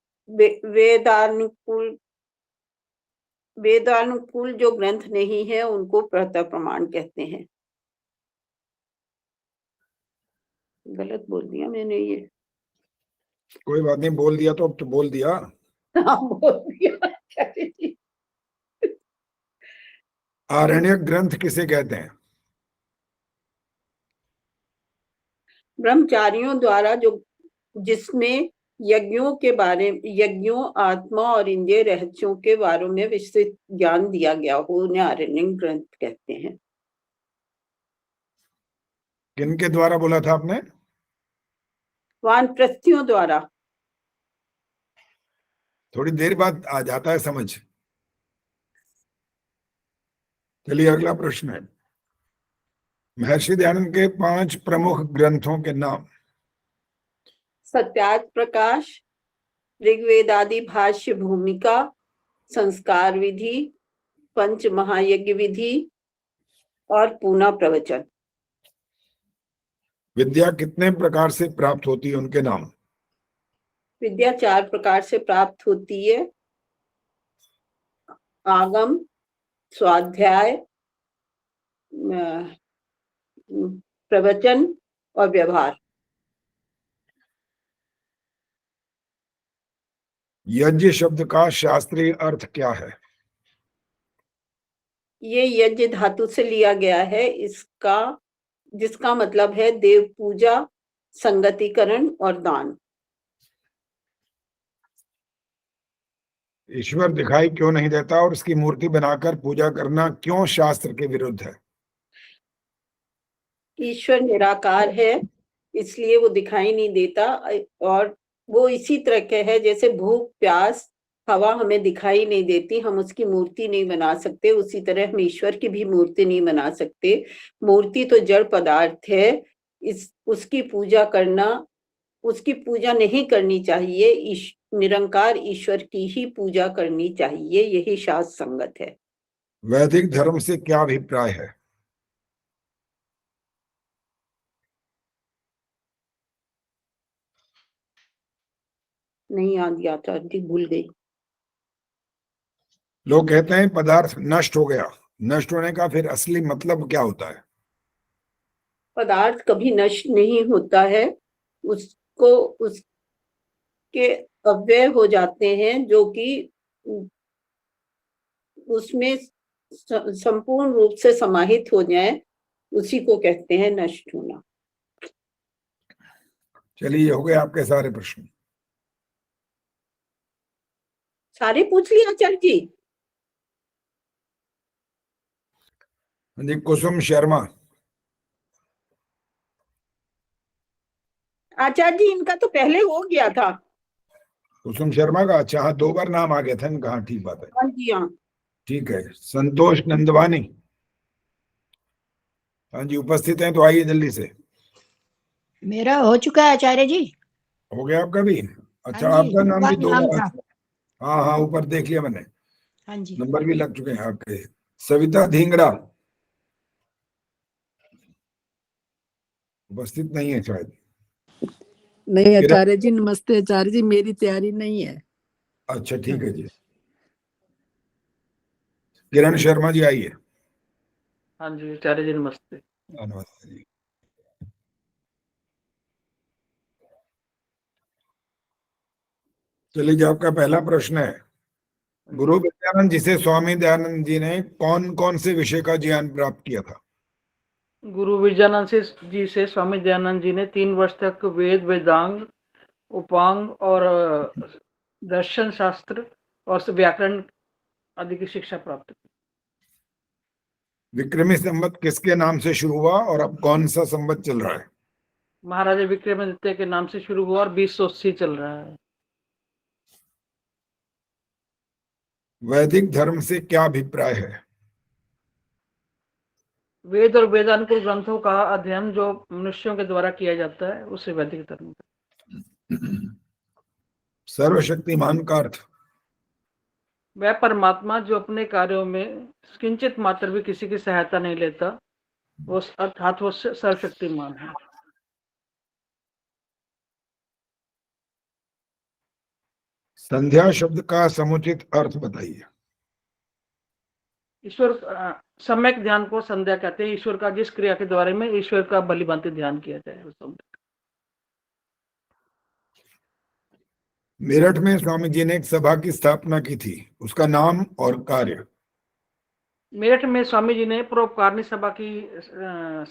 वेदानुकूल जो ग्रंथ नहीं है उनको परतः प्रमाण कहते हैं। गलत बोल दिया मैंने ये। कोई बात नहीं, बोल दिया तो अब तो बोल दिया। हाँ बोल दिया आचार्य जी। आरण्यक ग्रंथ किसे कहते हैं? ब्रह्मचारियों द्वारा जो जिसमें यज्ञों, आत्मा और इंद्रिय रहस्यों के बारे में विस्तृत ज्ञान दिया गया हो, उन्हें आरण्यक ग्रंथ कहते हैं। किनके द्वारा बोला था आपने? वानप्रस्थियों द्वारा। थोड़ी देर बाद आ जाता है समझ। चलिए अगला प्रश्न है, महर्षि दयानंद के 5 प्रमुख ग्रंथों के नाम। सत्यार्थ प्रकाश, ऋग्वेदादि भाष्य भूमिका, संस्कार विधि, पंच महायज्ञ विधि और पूना प्रवचन। विद्या कितने प्रकार से प्राप्त होती है, उनके नाम। विद्या 4 प्रकार से प्राप्त होती है, आगम, स्वाध्याय, प्रवचन और व्यवहार। यज्ञ शब्द का शास्त्रीय अर्थ क्या है? ये यज्ञ धातु से लिया गया है, जिसका मतलब है देव पूजा, संगतिकरण और दान। ईश्वर दिखाई क्यों नहीं देता और उसकी मूर्ति बनाकर पूजा करना क्यों शास्त्र के विरुद्ध है? ईश्वर निराकार है, इसलिए वो दिखाई नहीं देता, और वो इसी तरह के है जैसे भूख प्यास हवा हमें दिखाई नहीं देती, हम उसकी मूर्ति नहीं बना सकते, उसी तरह हम ईश्वर की भी मूर्ति नहीं बना सकते। मूर्ति तो जड़ पदार्थ है, उसकी पूजा नहीं करनी चाहिए। निरंकार ईश्वर की ही पूजा करनी चाहिए, यही शास्त्र संगत है। वैदिक धर्म से क्या अभिप्राय है? नहीं याद, आचार्य जी भूल गई। लोग कहते हैं पदार्थ नष्ट हो गया, नष्ट होने का फिर असली मतलब क्या होता है? पदार्थ कभी नष्ट नहीं होता है, उसको उसके अव्यय हो जाते हैं, जो कि उसमें संपूर्ण रूप से समाहित हो जाए, उसी को कहते हैं नष्ट होना। चलिए, हो गए आपके सारे प्रश्न। सारे पूछ लिया आचार्य जी? जी, कुसुम शर्मा। आचार्य जी इनका तो पहले हो गया था। कुसुम शर्मा का? अच्छा, हाँ, 2 बार नाम आ गया था इनका। हाँ, ठीक बात है। हाँ जी हाँ। ठीक है। संतोष नंदवानी। हाँ जी, उपस्थित हैं तो आइए जल्दी से। मेरा हो चुका है आचार्य जी। हो गया आपका भी? अच्छा, हाँ जी, आपका नाम भी 2 नाम बार। था। हाँ हाँ, ऊपर देख लिया मैंने, हाँ जी। नंबर भी लग चुके हैं आपके। सविता धींगड़ा उपस्थित नहीं है शायद। नहीं आचार्य जी, नमस्ते आचार्य जी, मेरी तैयारी नहीं है। अच्छा, ठीक है जी। किरण शर्मा जी, आइए। हाँ जी आचार्य जी नमस्ते। नमस्ते जी। चलिए जी, आपका पहला प्रश्न है, गुरु विद्यानंद जी से स्वामी दयानंद जी ने कौन कौन से विषय का ज्ञान प्राप्त किया था? गुरु विजयानंद जी से स्वामी दयानंद जी ने 3 वर्ष तक वेद, वेदांग, उपांग और दर्शन शास्त्र और व्याकरण आदि की शिक्षा प्राप्त की। विक्रमी संवत किसके नाम से शुरू हुआ और अब कौन सा संवत चल रहा है? महाराजा विक्रमादित्य के नाम से शुरू हुआ और 2080 चल रहा है। वैदिक धर्म से क्या अभिप्राय है? वेद और वेदानुकूल ग्रंथों का अध्ययन जो मनुष्यों के द्वारा किया जाता है उसे वैदिक धर्म है। सर्वशक्तिमान का अर्थ? वह परमात्मा जो अपने कार्यों में किंचित मात्र भी किसी की सहायता नहीं लेता, वो अर्थात वो सर्वशक्तिमान है। संध्या शब्द का समुचित अर्थ बताइए। ईश्वर सम्यक ध्यान को संध्या कहते हैं। ईश्वर का जिस क्रिया के द्वारा में ईश्वर का भलीभांति ध्यान किया जाए उस संध्या। मेरठ में स्वामी जी ने एक सभा की स्थापना की थी, उसका नाम और कार्य? मेरठ में स्वामी जी ने परोपकारिणी सभा की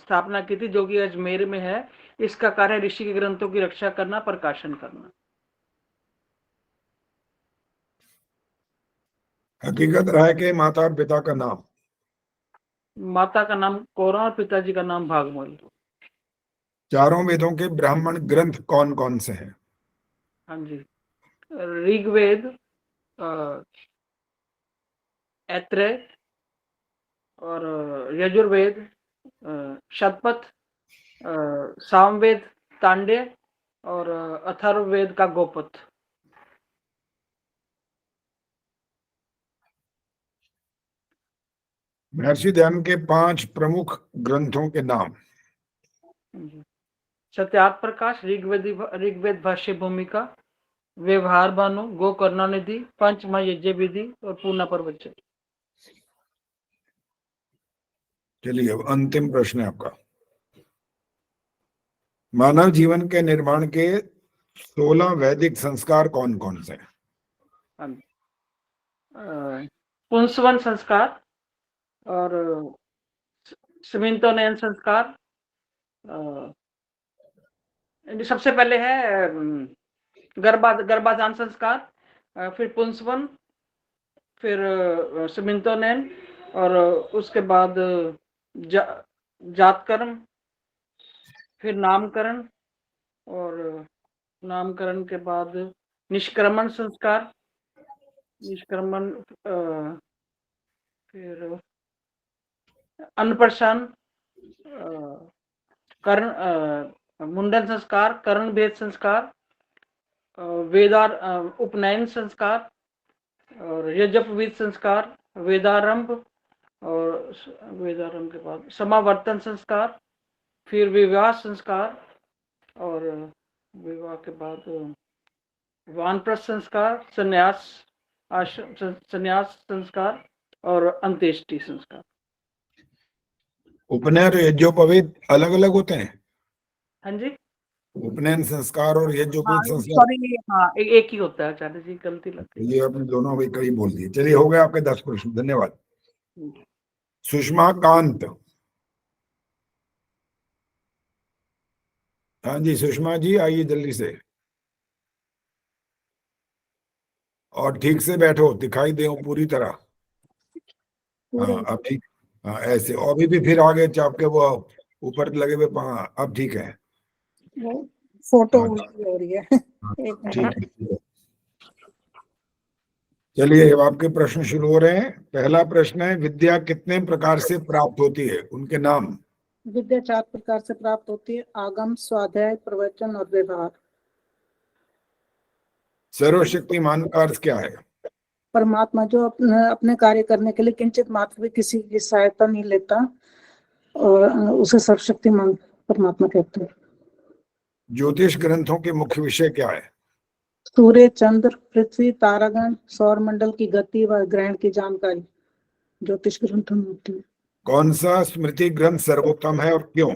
स्थापना की थी, जो कि अजमेर में है। इसका कार्य ऋषि के ग्रंथों की रक्षा करना, प्रकाशन करना। हकीकत राय के माता और पिता का नाम? माता का नाम कौरा और पिताजी का नाम भागमल। चारों वेदों के ब्राह्मण ग्रंथ कौन कौन से हैं? हाँ जी, ऋग्वेद, ऐत्रेय और यजुर्वेद, शतपथ, सामवेद, तांडेय और अथर्ववेद का गोपथ। महर्षि दयानंद के 5 प्रमुख ग्रंथों के नाम? सत्यार्थ प्रकाश, ऋग्वेद भाष्य भूमिका, व्यवहार भानु, गो करुणानिधि, पंचमहायज्ञ विधि और पूर्णा प्रवचन। चलिए, अब अंतिम प्रश्न है आपका। मानव जीवन के निर्माण के 16 वैदिक संस्कार कौन कौन से हैं? पुंसवन संस्कार और स्मिंतोनयन संस्कार। सबसे पहले है गर्भाधान संस्कार, फिर पुंसवन, फिर स्मिंतोनयन और उसके बाद जातकर्म, फिर नामकरण और नामकरण के बाद निष्क्रमण संस्कार, निष्क्रमण, फिर अन्नप्रशान, कर्ण मुंडन संस्कार, कर्ण भेद संस्कार, वेदार उपनयन संस्कार और यज्ञोपवीत संस्कार, वेदारंभ और वेदारंभ के बाद समावर्तन संस्कार, फिर विवाह संस्कार और विवाह के बाद वानप्रस्थ संस्कार, संन्यास आश्रम संन्यास संस्कार और अंत्येष्टि संस्कार। उपनयन और यज्ञोपवीत अलग अलग होते हैं? हाँ जी, उपनयन संस्कार और हाँ यज्ञोपवीत संस्कार सॉरी, हाँ एक ही होता है आचार्य जी, गलती लग गई। ये आपने दोनों भाई कई बोल दिए। चलिए हो गए आपके 10 प्रश्न, धन्यवाद। सुषमा कांत, हाँ जी सुषमा जी आइए जल्दी से, और ठीक से बैठो, दिखाई दे पूरी तरह। हाँ अब ठीक, हाँ ऐसे, और भी फिर आगे चाप के वो ऊपर लगे हुए, हाँ अब ठीक है। फोटो हाँ, उल्टी हो रही है। हाँ, एक ठीक मिनट। है, ठीक है। चलिए अब आपके प्रश्न शुरू हो रहे हैं। पहला प्रश्न है, विद्या कितने प्रकार से प्राप्त होती है, उनके नाम? विद्या 4 प्रकार से प्राप्त होती है, आगम, स्वाध्याय, प्रवचन और व्यवहार। सर्वशक्तिमान का अर्थ क्या है? परमात्मा जो अपने कार्य करने के लिए किंचित मात्र भी किसी की सहायता नहीं लेता, और उसे सर्वशक्तिमान परमात्मा कहते हैं। ज्योतिष ग्रंथों के मुख्य विषय क्या है? सूर्य, चंद्र, पृथ्वी, तारागण, सौर मंडल की गति व ग्रहण की जानकारी ज्योतिष ग्रंथों में होती है। कौन सा स्मृति ग्रंथ सर्वोत्तम है और क्यों?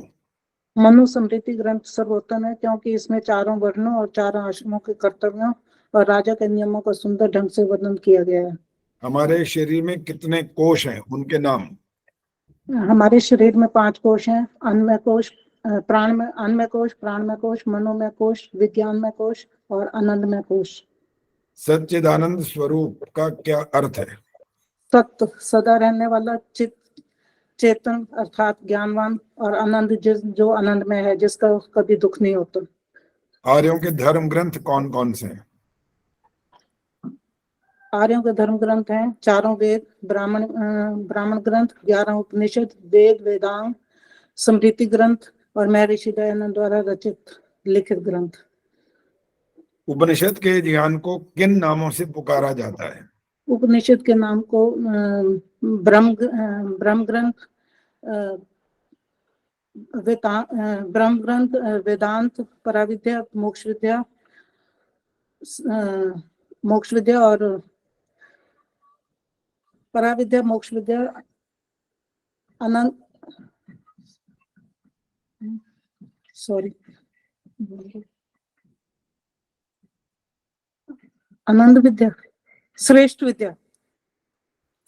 मनुस्मृति ग्रंथ सर्वोत्तम है क्योंकि इसमें चारों वर्णों और चारों आश्रमों के कर्तव्यों और राजा के नियमों का सुंदर ढंग से वर्णन किया गया है। हमारे शरीर में कितने कोश हैं, उनके नाम? हमारे शरीर में 5 कोश हैं, अन्नमय कोश, अन्नमय कोश, प्राणमय कोश, मनोमय कोश, विज्ञानमय कोश और आनंदमय कोश। सच्चिदानंद स्वरूप का क्या अर्थ है? सत्य, सदा रहने वाला, चेतन अर्थात ज्ञानवान, और आनंद जो आनंद में है, जिसका कभी दुख नहीं होता। आर्यों के धर्म ग्रंथ कौन कौन से हैं? आर्यों के धर्म ग्रंथ हैं चारों वेद, ब्राह्मण ग्रंथ, 11 उपनिषद, वेद, वेदांग, स्मृति ग्रंथ और महर्षि दयानंद द्वारा रचित लिखित ग्रंथ। उपनिषद के ज्ञान को किन नामों से पुकारा जाता है? उपनिषद के नाम को ब्रह्म ग्रंथ, ब्रह्म ग्रंथ, वेदांत, पराविद्या, मोक्ष विद्या और पराविद्या, मोक्ष विद्या, आनंद विद्या, श्रेष्ठ विद्या।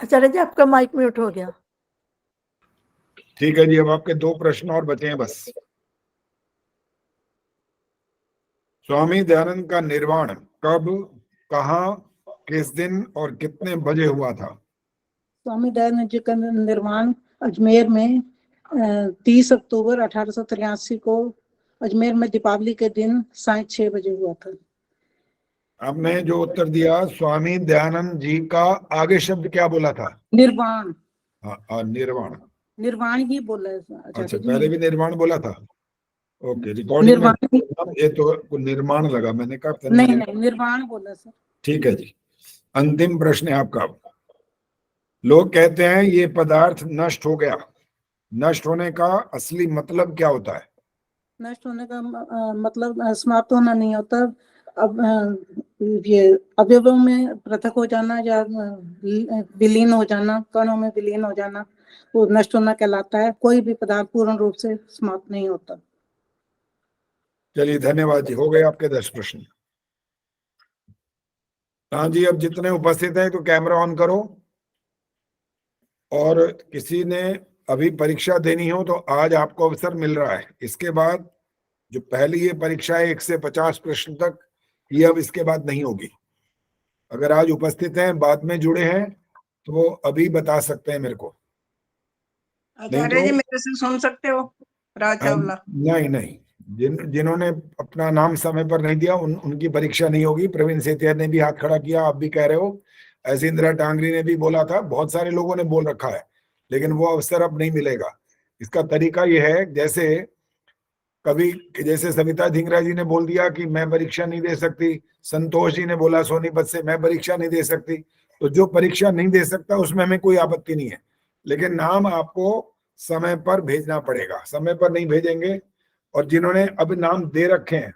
आचार्य जी आपका माइक म्यूट हो गया। ठीक है जी, अब आपके 2 प्रश्न और बचे हैं बस। स्वामी दयानंद का निर्वाण कब, कहाँ, किस दिन और कितने बजे हुआ था? स्वामी दयानंद जी का निर्वाण अजमेर में 30 अक्टूबर 1883 को अजमेर में दीपावली के दिन साय 6 बजे हुआ था। आपने जो उत्तर दिया स्वामी दयानंद जी का, आगे शब्द क्या बोला था? निर्वाण। हाँ निर्वाण, निर्वाण ही बोला है। अच्छा पहले भी निर्वाण बोला था। ओके, रिकॉर्डिंग में ये तो निर्माण लगा, मैंने कहा नहीं निर्वाण बोला सर। ठीक है जी। अंतिम प्रश्न है आपका। लोग कहते हैं ये पदार्थ नष्ट हो गया, नष्ट होने का असली मतलब क्या होता है? नष्ट होने का मतलब समाप्त होना नहीं होता। अब ये अवयवों में पृथक हो जाना या विलीन हो जाना, कणों में विलीन हो जाना, वो नष्ट होना कहलाता है। कोई भी पदार्थ पूर्ण रूप से समाप्त नहीं होता। चलिए धन्यवाद जी, हो गए आपके 10 प्रश्न। हाँ जी, अब जितने उपस्थित हैं तो कैमरा ऑन करो, और किसी ने अभी परीक्षा देनी हो तो आज आपको अवसर मिल रहा है। इसके बाद जो पहली ये परीक्षा है 1 से 50 प्रश्न तक, ये अब इसके बाद नहीं होगी। अगर आज उपस्थित हैं, बाद में जुड़े हैं, तो वो अभी बता सकते हैं मेरे को। आचार्य जी मेरे से सुन सकते हो? राज चावला। नहीं, जिन्होंने अपना नाम समय पर नहीं दिया उनकी परीक्षा नहीं होगी। प्रवीण सेतिया ने भी हाथ खड़ा किया, आप भी कह रहे हो, ऐसे इंदिरा टांगरी ने भी बोला था, बहुत सारे लोगों ने बोल रखा है, लेकिन वो अवसर अब नहीं मिलेगा। इसका तरीका यह है, जैसे सविता धिंगरा जी ने बोल दिया कि मैं परीक्षा नहीं दे सकती, संतोष जी ने बोला सोनीपत से मैं परीक्षा नहीं दे सकती, तो जो परीक्षा नहीं दे सकता उसमें हमें कोई आपत्ति नहीं है, लेकिन नाम आपको समय पर भेजना पड़ेगा। समय पर नहीं भेजेंगे, और जिन्होंने अब नाम दे रखे हैं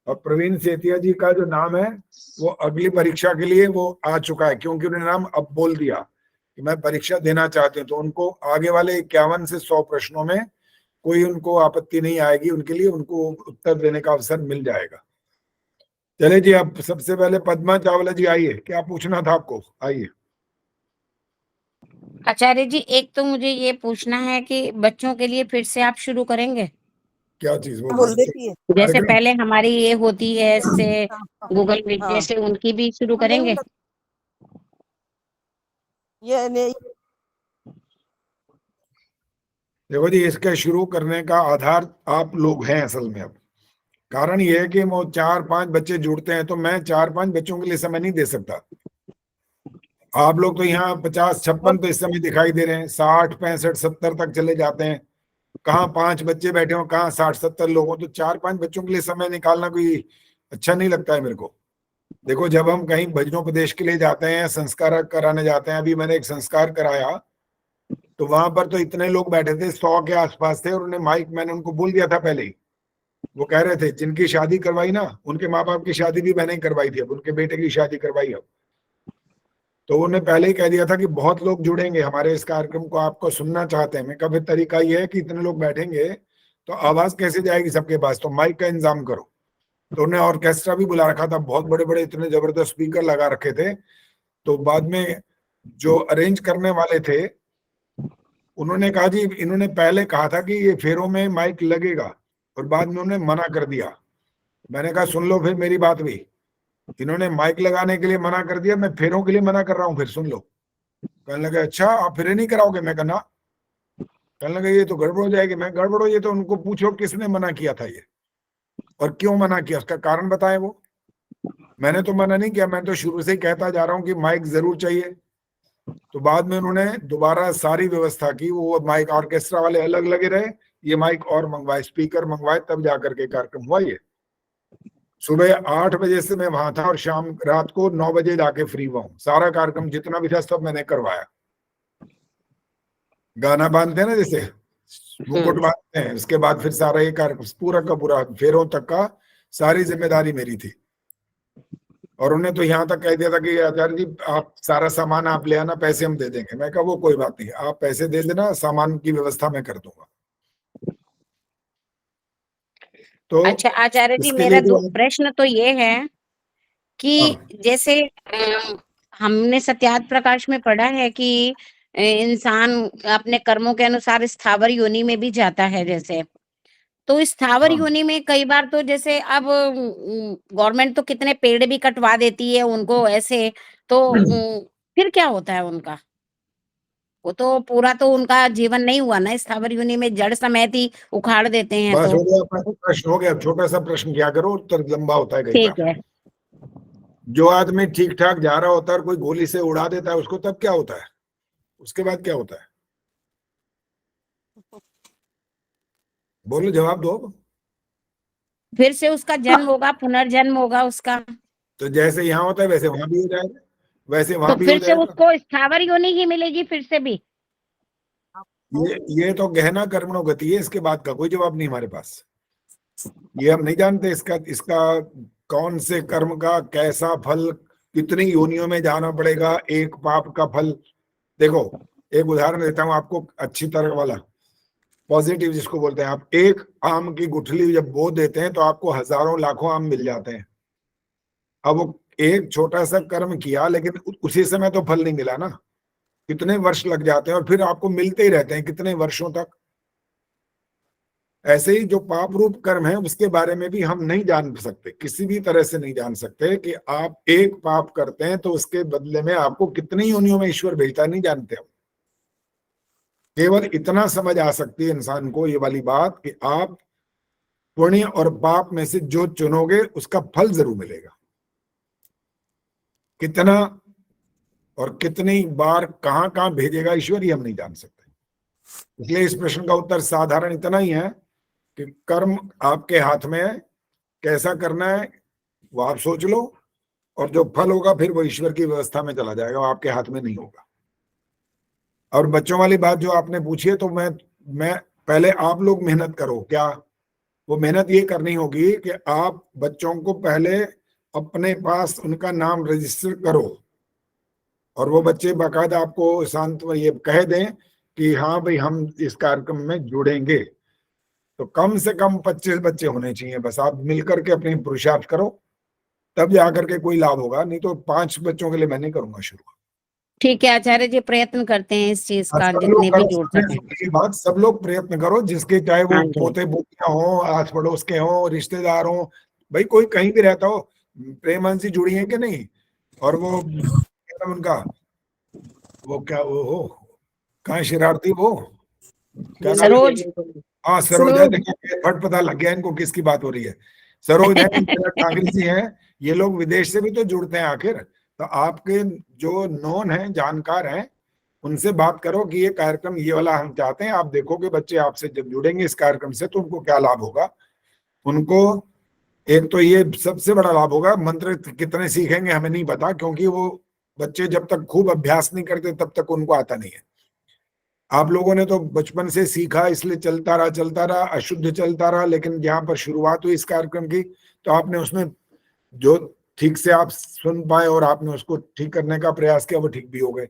और प्रवीण सेतिया जी का जो नाम है वो अगली परीक्षा के लिए वो आ चुका है, क्योंकि उन्होंने नाम अब बोल दिया कि मैं परीक्षा देना चाहती हूँ। तो उनको आगे वाले 51 से 100 प्रश्नों में कोई उनको आपत्ति नहीं आएगी, उनके लिए उनको उत्तर देने का अवसर मिल जाएगा। चले जी, अब सबसे पहले पद्मा चावला जी आइए, क्या पूछना था आपको, आइए। आचार्य जी, एक तो मुझे ये पूछना है कि बच्चों के लिए फिर से आप शुरू करेंगे? क्या चीज वो बोल देती है। जैसे कार्यक्रम? पहले हमारी ये होती है इससे हाँ, गूगल मीट हाँ। जैसे, उनकी भी शुरू करेंगे? ये नहीं, देखो जी, इसके शुरू करने का आधार आप लोग हैं असल में। अब कारण ये है कि वो 4-5 बच्चे जुड़ते हैं, तो मैं 4-5 बच्चों के लिए समय नहीं दे सकता। आप लोग तो यहाँ 50-56 तो इस समय दिखाई दे रहे हैं, 60-65-70 तक चले जाते हैं। कहाँ 5 बच्चे बैठे हो, कहाँ 60-70 लोग हो, तो 4-5 बच्चों के लिए समय निकालना कोई अच्छा नहीं लगता है मेरे को। देखो, जब हम कहीं भजनोपदेश के लिए जाते हैं, संस्कार कराने जाते हैं, अभी मैंने एक संस्कार कराया तो वहां पर तो इतने लोग बैठे थे, 100 के आसपास थे, और उन्हें माइक, मैंने उनको बोल दिया था पहले ही। वो कह रहे थे जिनकी शादी करवाई ना, उनके माँ बाप की शादी भी मैंने करवाई थी, अब उनके बेटे की शादी करवाई। अब तो उन्हें पहले ही कह दिया था कि बहुत लोग जुड़ेंगे हमारे इस कार्यक्रम को, आपको सुनना चाहते हैं। मैं कभी तरीका ये है कि इतने लोग बैठेंगे तो आवाज कैसे जाएगी सबके पास, तो माइक का इंतजाम करो। तो उन्हें ऑर्केस्ट्रा भी बुला रखा था, बहुत बड़े बड़े इतने जबरदस्त स्पीकर लगा रखे थे। तो बाद में जो अरेंज करने वाले थे उन्होंने कहा जी, इन्होंने पहले कहा था कि ये फेरों में माइक लगेगा, और बाद में उन्होंने मना कर दिया। मैंने कहा सुन लो फिर मेरी बात भी, इन्होंने माइक लगाने के लिए मना कर दिया, मैं फेरों के लिए मना कर रहा हूँ, फिर सुन लो। कहने लगे अच्छा आप फेरे नहीं कराओगे? मैं कहना, कहने लगे ये तो गड़बड़ हो जाएगी। मैं गड़बड़ हो, ये तो उनको पूछो किसने मना किया था ये और क्यों मना किया, उसका कारण बताएं वो। मैंने तो मना नहीं किया, मैं तो शुरू से ही कहता जा रहा हूँ कि माइक जरूर चाहिए। तो बाद में उन्होंने दोबारा सारी व्यवस्था की, वो माइक ऑर्केस्ट्रा वाले अलग लगे रहे, ये माइक और मंगवाए, स्पीकर मंगवाए, तब जाकर के कार्यक्रम हुआ। ये सुबह 8 बजे से मैं वहां था और शाम रात को 9 बजे जाके फ्री हुआ हूँ। सारा कार्यक्रम जितना भी था सब मैंने करवाया। गाना बांधते हैं ना जैसे मुकुट बांधते हैं, उसके बाद फिर सारा ये कार्यक्रम पूरा का पूरा फेरों तक का सारी जिम्मेदारी मेरी थी। और उन्हें तो यहाँ तक कह दिया था कि आचार्य जी आप सारा सामान आप ले आना, पैसे हम दे देंगे। मैं कहा वो कोई बात नहीं, आप पैसे दे देना, सामान की व्यवस्था मैं कर दूंगा। तो अच्छा आचार्य जी, इसके मेरा लिए तो प्रश्न तो ये है कि जैसे हमने सत्यार्थ प्रकाश में पढ़ा है कि इंसान अपने कर्मों के अनुसार स्थावर योनि में भी जाता है। जैसे तो स्थावर हाँ। योनि में कई बार तो जैसे अब गवर्नमेंट तो कितने पेड़ भी कटवा देती है उनको ऐसे, तो फिर क्या होता है उनका? वो तो पूरा तो उनका जीवन नहीं हुआ ना स्थावर योनि में, जड़ समेत ही उखाड़ देते हैं। बस तो हो गया, प्रश्न हो गया। छोटा सा प्रश्न क्या करो, उत्तर लंबा होता है कई ठीक बार। है। जो आदमी ठीक ठाक जा रहा होता है और कोई गोली से उड़ा देता है उसको, तब क्या होता है? उसके बाद क्या होता है? बोलो, जवाब दो। फिर से उसका जन्म होगा, पुनर्जन्म होगा उसका। तो जैसे यहाँ होता है वैसे वहां भी हो जाएगा, वैसे तो वहां भी हो फिर से जाएगा। उसको स्थावर योनि ही मिलेगी फिर से भी? ये तो गहना कर्मणो गति है, इसके बाद का कोई जवाब नहीं हमारे पास। ये हम नहीं जानते इसका कौन से कर्म का कैसा फल, कितनी योनियों में जाना पड़ेगा, एक पाप का फल। देखो एक उदाहरण देता हूं आपको, अच्छी तरह वाला पॉजिटिव जिसको बोलते हैं। आप एक आम की गुठली जब बो देते हैं तो आपको हजारों लाखों आम मिल जाते हैं। अब वो एक छोटा सा कर्म किया, लेकिन उसी समय तो फल नहीं मिला ना, कितने वर्ष लग जाते हैं और फिर आपको मिलते ही रहते हैं कितने वर्षों तक। ऐसे ही जो पाप रूप कर्म है उसके बारे में भी हम नहीं जान सकते, किसी भी तरह से नहीं जान सकते कि आप एक पाप करते हैं तो उसके बदले में आपको कितनी योनियों में ईश्वर भेजता है, नहीं जानते हम। केवल इतना समझ आ सकती है इंसान को ये वाली बात कि आप पुण्य और पाप में से जो चुनोगे उसका फल जरूर मिलेगा। कितना और कितनी बार कहां कहां भेजेगा ईश्वर, ये हम नहीं जान सकते। इसलिए इस प्रश्न का उत्तर साधारण इतना ही है कि कर्म आपके हाथ में है, कैसा करना है वो आप सोच लो, और जो फल होगा फिर वो ईश्वर की व्यवस्था में चला जाएगा, वो आपके हाथ में नहीं होगा। और बच्चों वाली बात जो आपने पूछी है, तो मैं पहले आप लोग मेहनत करो। क्या वो मेहनत ये करनी होगी कि आप बच्चों को पहले अपने पास उनका नाम रजिस्टर करो और वो बच्चे बाकायदा आपको शांत ये कह दें कि हाँ भाई हम इस कार्यक्रम में जुड़ेंगे। तो कम से कम 25 बच्चे होने चाहिए, बस आप मिलकर के अपनी पुरुषार्थ करो, तब जाकर के कोई लाभ होगा, नहीं तो 5 बच्चों के लिए मैं नहीं करूंगा शुरू। ठीक है आचार्य जी, प्रयत्न करते हैं इस चीज का, सब जितने लोग भी करो, जुड़ सकें। बात सब लोग प्रयत्न करो, जिसके चाहे वो हाँ जी। पोते पोतियां हो, आस पड़ोस के हो, रिश्तेदार हो, भाई कोई कहीं भी रहता हो। प्रेमन से जुड़ी है कि नहीं? और वो क्या उनका वो क्या वो हो कहाँ शरारती वो क्या नाम है? सरोज। हाँ सरोज है। देखो फट पता लग गया इनको किसकी बात हो रही है। सरोज है, ठाकरे जी हैं, ये लोग विदेश से भी तो जुड़ते हैं आखिर। तो आपके जो नोन हैं, जानकार हैं, उनसे बात करो कि ये कार्यक्रम ये वाला हम चाहते हैं। आप देखोगे बच्चे आपसे जब जुड़ेंगे इस कार्यक्रम से तो उनको क्या लाभ होगा। उनको एक तो ये सबसे बड़ा लाभ होगा, मंत्र कितने सीखेंगे हमें नहीं पता, क्योंकि वो बच्चे जब तक खूब अभ्यास नहीं करते तब तक उनको आता नहीं है। आप लोगों ने तो बचपन से सीखा, इसलिए चलता रहा, अशुद्ध चलता रहा। लेकिन जहां पर शुरुआत हुई इस कार्यक्रम की, तो आपने उसमें जो ठीक से आप सुन पाए और आपने उसको ठीक करने का प्रयास किया, वो ठीक भी हो गए।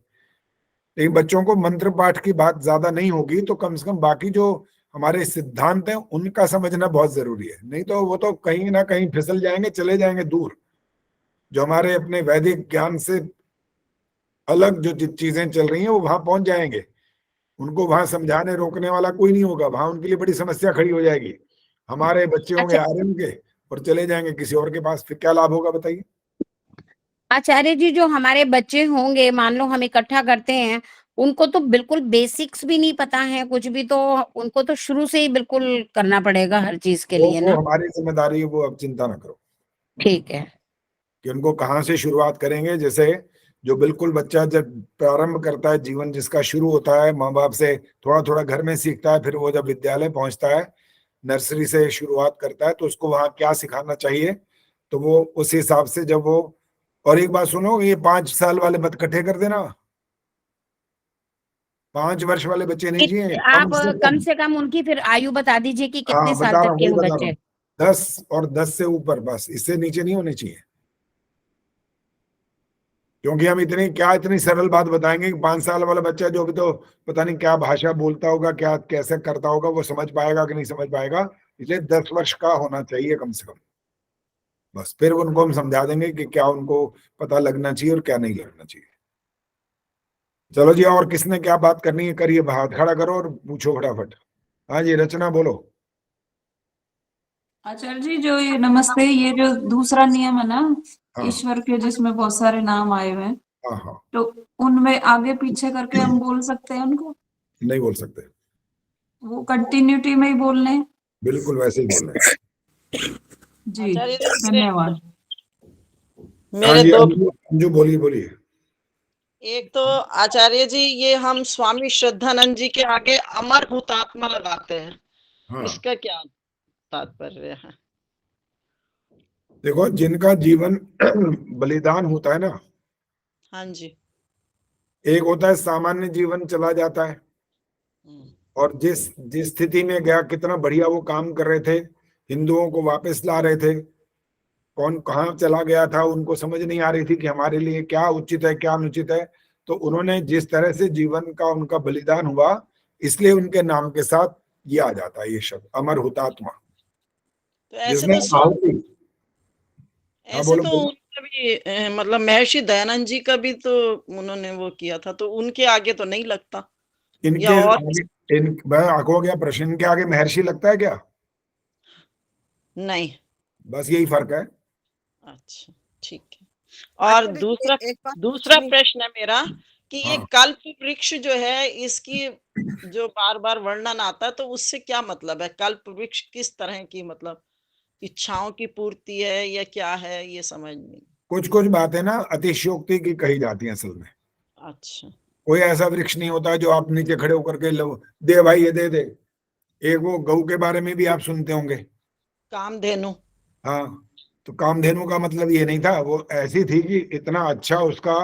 लेकिन बच्चों को मंत्र पाठ की बात ज्यादा नहीं होगी, तो कम से कम बाकी जो हमारे सिद्धांत हैं उनका समझना बहुत जरूरी है। नहीं तो वो तो कहीं ना कहीं फिसल जाएंगे, चले जाएंगे दूर। जो हमारे अपने वैदिक ज्ञान से अलग जो चीजें चल रही हैं वो वहां पहुंच जाएंगे। उनको वहां समझाने रोकने वाला कोई नहीं होगा, वहां उनके लिए बड़ी समस्या खड़ी हो जाएगी। हमारे बच्चे होंगे अच्छा आर्यन के और चले जाएंगे किसी और के पास, फिर क्या लाभ होगा बताइए। आचार्य जी, जो हमारे बच्चे होंगे, मान लो हम इकट्ठा करते हैं, उनको तो बिल्कुल बेसिक्स भी नहीं पता है कुछ भी, तो उनको तो शुरू से ही बिल्कुल करना पड़ेगा हर चीज के लिए वो ना। हमारी जिम्मेदारी है, वो अब चिंता ना करो ठीक है। कि उनको कहाँ से शुरुआत करेंगे। जैसे जो बिल्कुल बच्चा जब प्रारंभ करता है जीवन जिसका शुरू होता है, माँ बाप से थोड़ा थोड़ा घर में सीखता है, फिर वो जब विद्यालय पहुंचता है, नर्सरी से शुरुआत करता है, तो उसको वहां क्या सिखाना चाहिए, तो वो उस हिसाब से जब वो। और एक बात सुनो, ये 5 साल वाले मत इकट्ठे कर देना, 5 वर्ष वाले बच्चे नहीं चाहिए, आप कम से कम उनकी फिर आयु बता दीजिए कि कितने हाँ साल बता रहा तक हूँ, के वही हैं बता रहा बच्चे। हूँ, 10 और 10 से ऊपर, बस इससे नीचे नहीं होने चाहिए। क्योंकि हम इतनी सरल बात बताएंगे कि 5 साल वाला बच्चा जो भी तो पता नहीं क्या भाषा बोलता होगा, क्या कैसे करता होगा, वो समझ पाएगा कि नहीं समझ पाएगा। इसलिए 10 वर्ष का होना चाहिए कम से कम, बस फिर उनको हम समझा देंगे कि क्या उनको पता लगना चाहिए और क्या नहीं लगना चाहिए। चलो जी, और किसने क्या बात करनी है करिए, हाथ खड़ा करो और पूछो फटाफट। हाँ जी, रचना बोलो। आचार्य जी, जो ये नमस्ते, ये जो दूसरा नियम है ना, हाँ ईश्वर के, जिसमें बहुत सारे नाम आए हुए हैं, हाँ हाँ, तो उनमें आगे पीछे करके हम बोल सकते हैं उनको? नहीं बोल सकते, वो कंटिन्यूटी में ही बोलने हैं? बिल्कुल वैसे ही बोल रहे हैं। जी, धन्यवाद। हाँ मेरे जी, दो, अंजू बोलिए बोलिए। एक तो आचार्य जी, ये हम स्वामी श्रद्धानंद जी के आगे अमर हुतात्मा लगाते हैं, हाँ इसका क्या तात्पर्य है? देखो, जिनका जीवन बलिदान होता है ना, हाँ जी। एक होता है सामान्य जीवन चला जाता है, और जिस जिस स्थिति में गया, कितना बढ़िया वो काम कर रहे थे, हिंदुओं को वापस ला रहे थे, कौन कहाँ चला गया था, उनको समझ नहीं आ रही थी कि हमारे लिए क्या उचित है क्या अनुचित है। तो उन्होंने जिस तरह से जीवन का उनका बलिदान हुआ, इसलिए उनके नाम के साथ ये आ जाता है ये शब्द अमर हुतात्मा। तो ऐसे जिसने तो आहुति, हाँ ऐसे बोलो तो बोलो। उनका भी मतलब महर्षि दयानंद जी का भी तो उन्होंने वो किया था, तो उनके आगे तो नहीं लगता, इनके या और आगे मैं हो गया प्रश्न, इनके आगे महर्षि लगता है क्या? नहीं? बस यही फर्क है। अच्छा, ठीक है। और आचार्य जी, दूसरा एक बात दूसरा सुनिए। प्रश्न है मेरा कि ये हाँ कल्प वृक्ष जो है, इसकी जो बार बार वर्णन आता है, तो उससे क्या मतलब है? कल्प वृक्ष किस तरह की, मतलब इच्छाओं की पूर्ति है या क्या है, ये समझ नहीं। कुछ कुछ बातें ना अतिशयोक्ति की कही जाती हैं असल में। अच्छा। कोई ऐसा वृक्ष नहीं होता जो आप नीचे खड़े होकर के लो दे भाई ये दे दे। एक वो गऊ के बारे में भी आप सुनते होंगे, कामधेनु। हाँ, तो कामधेनु का मतलब ये नहीं था, वो ऐसी थी कि इतना अच्छा उसका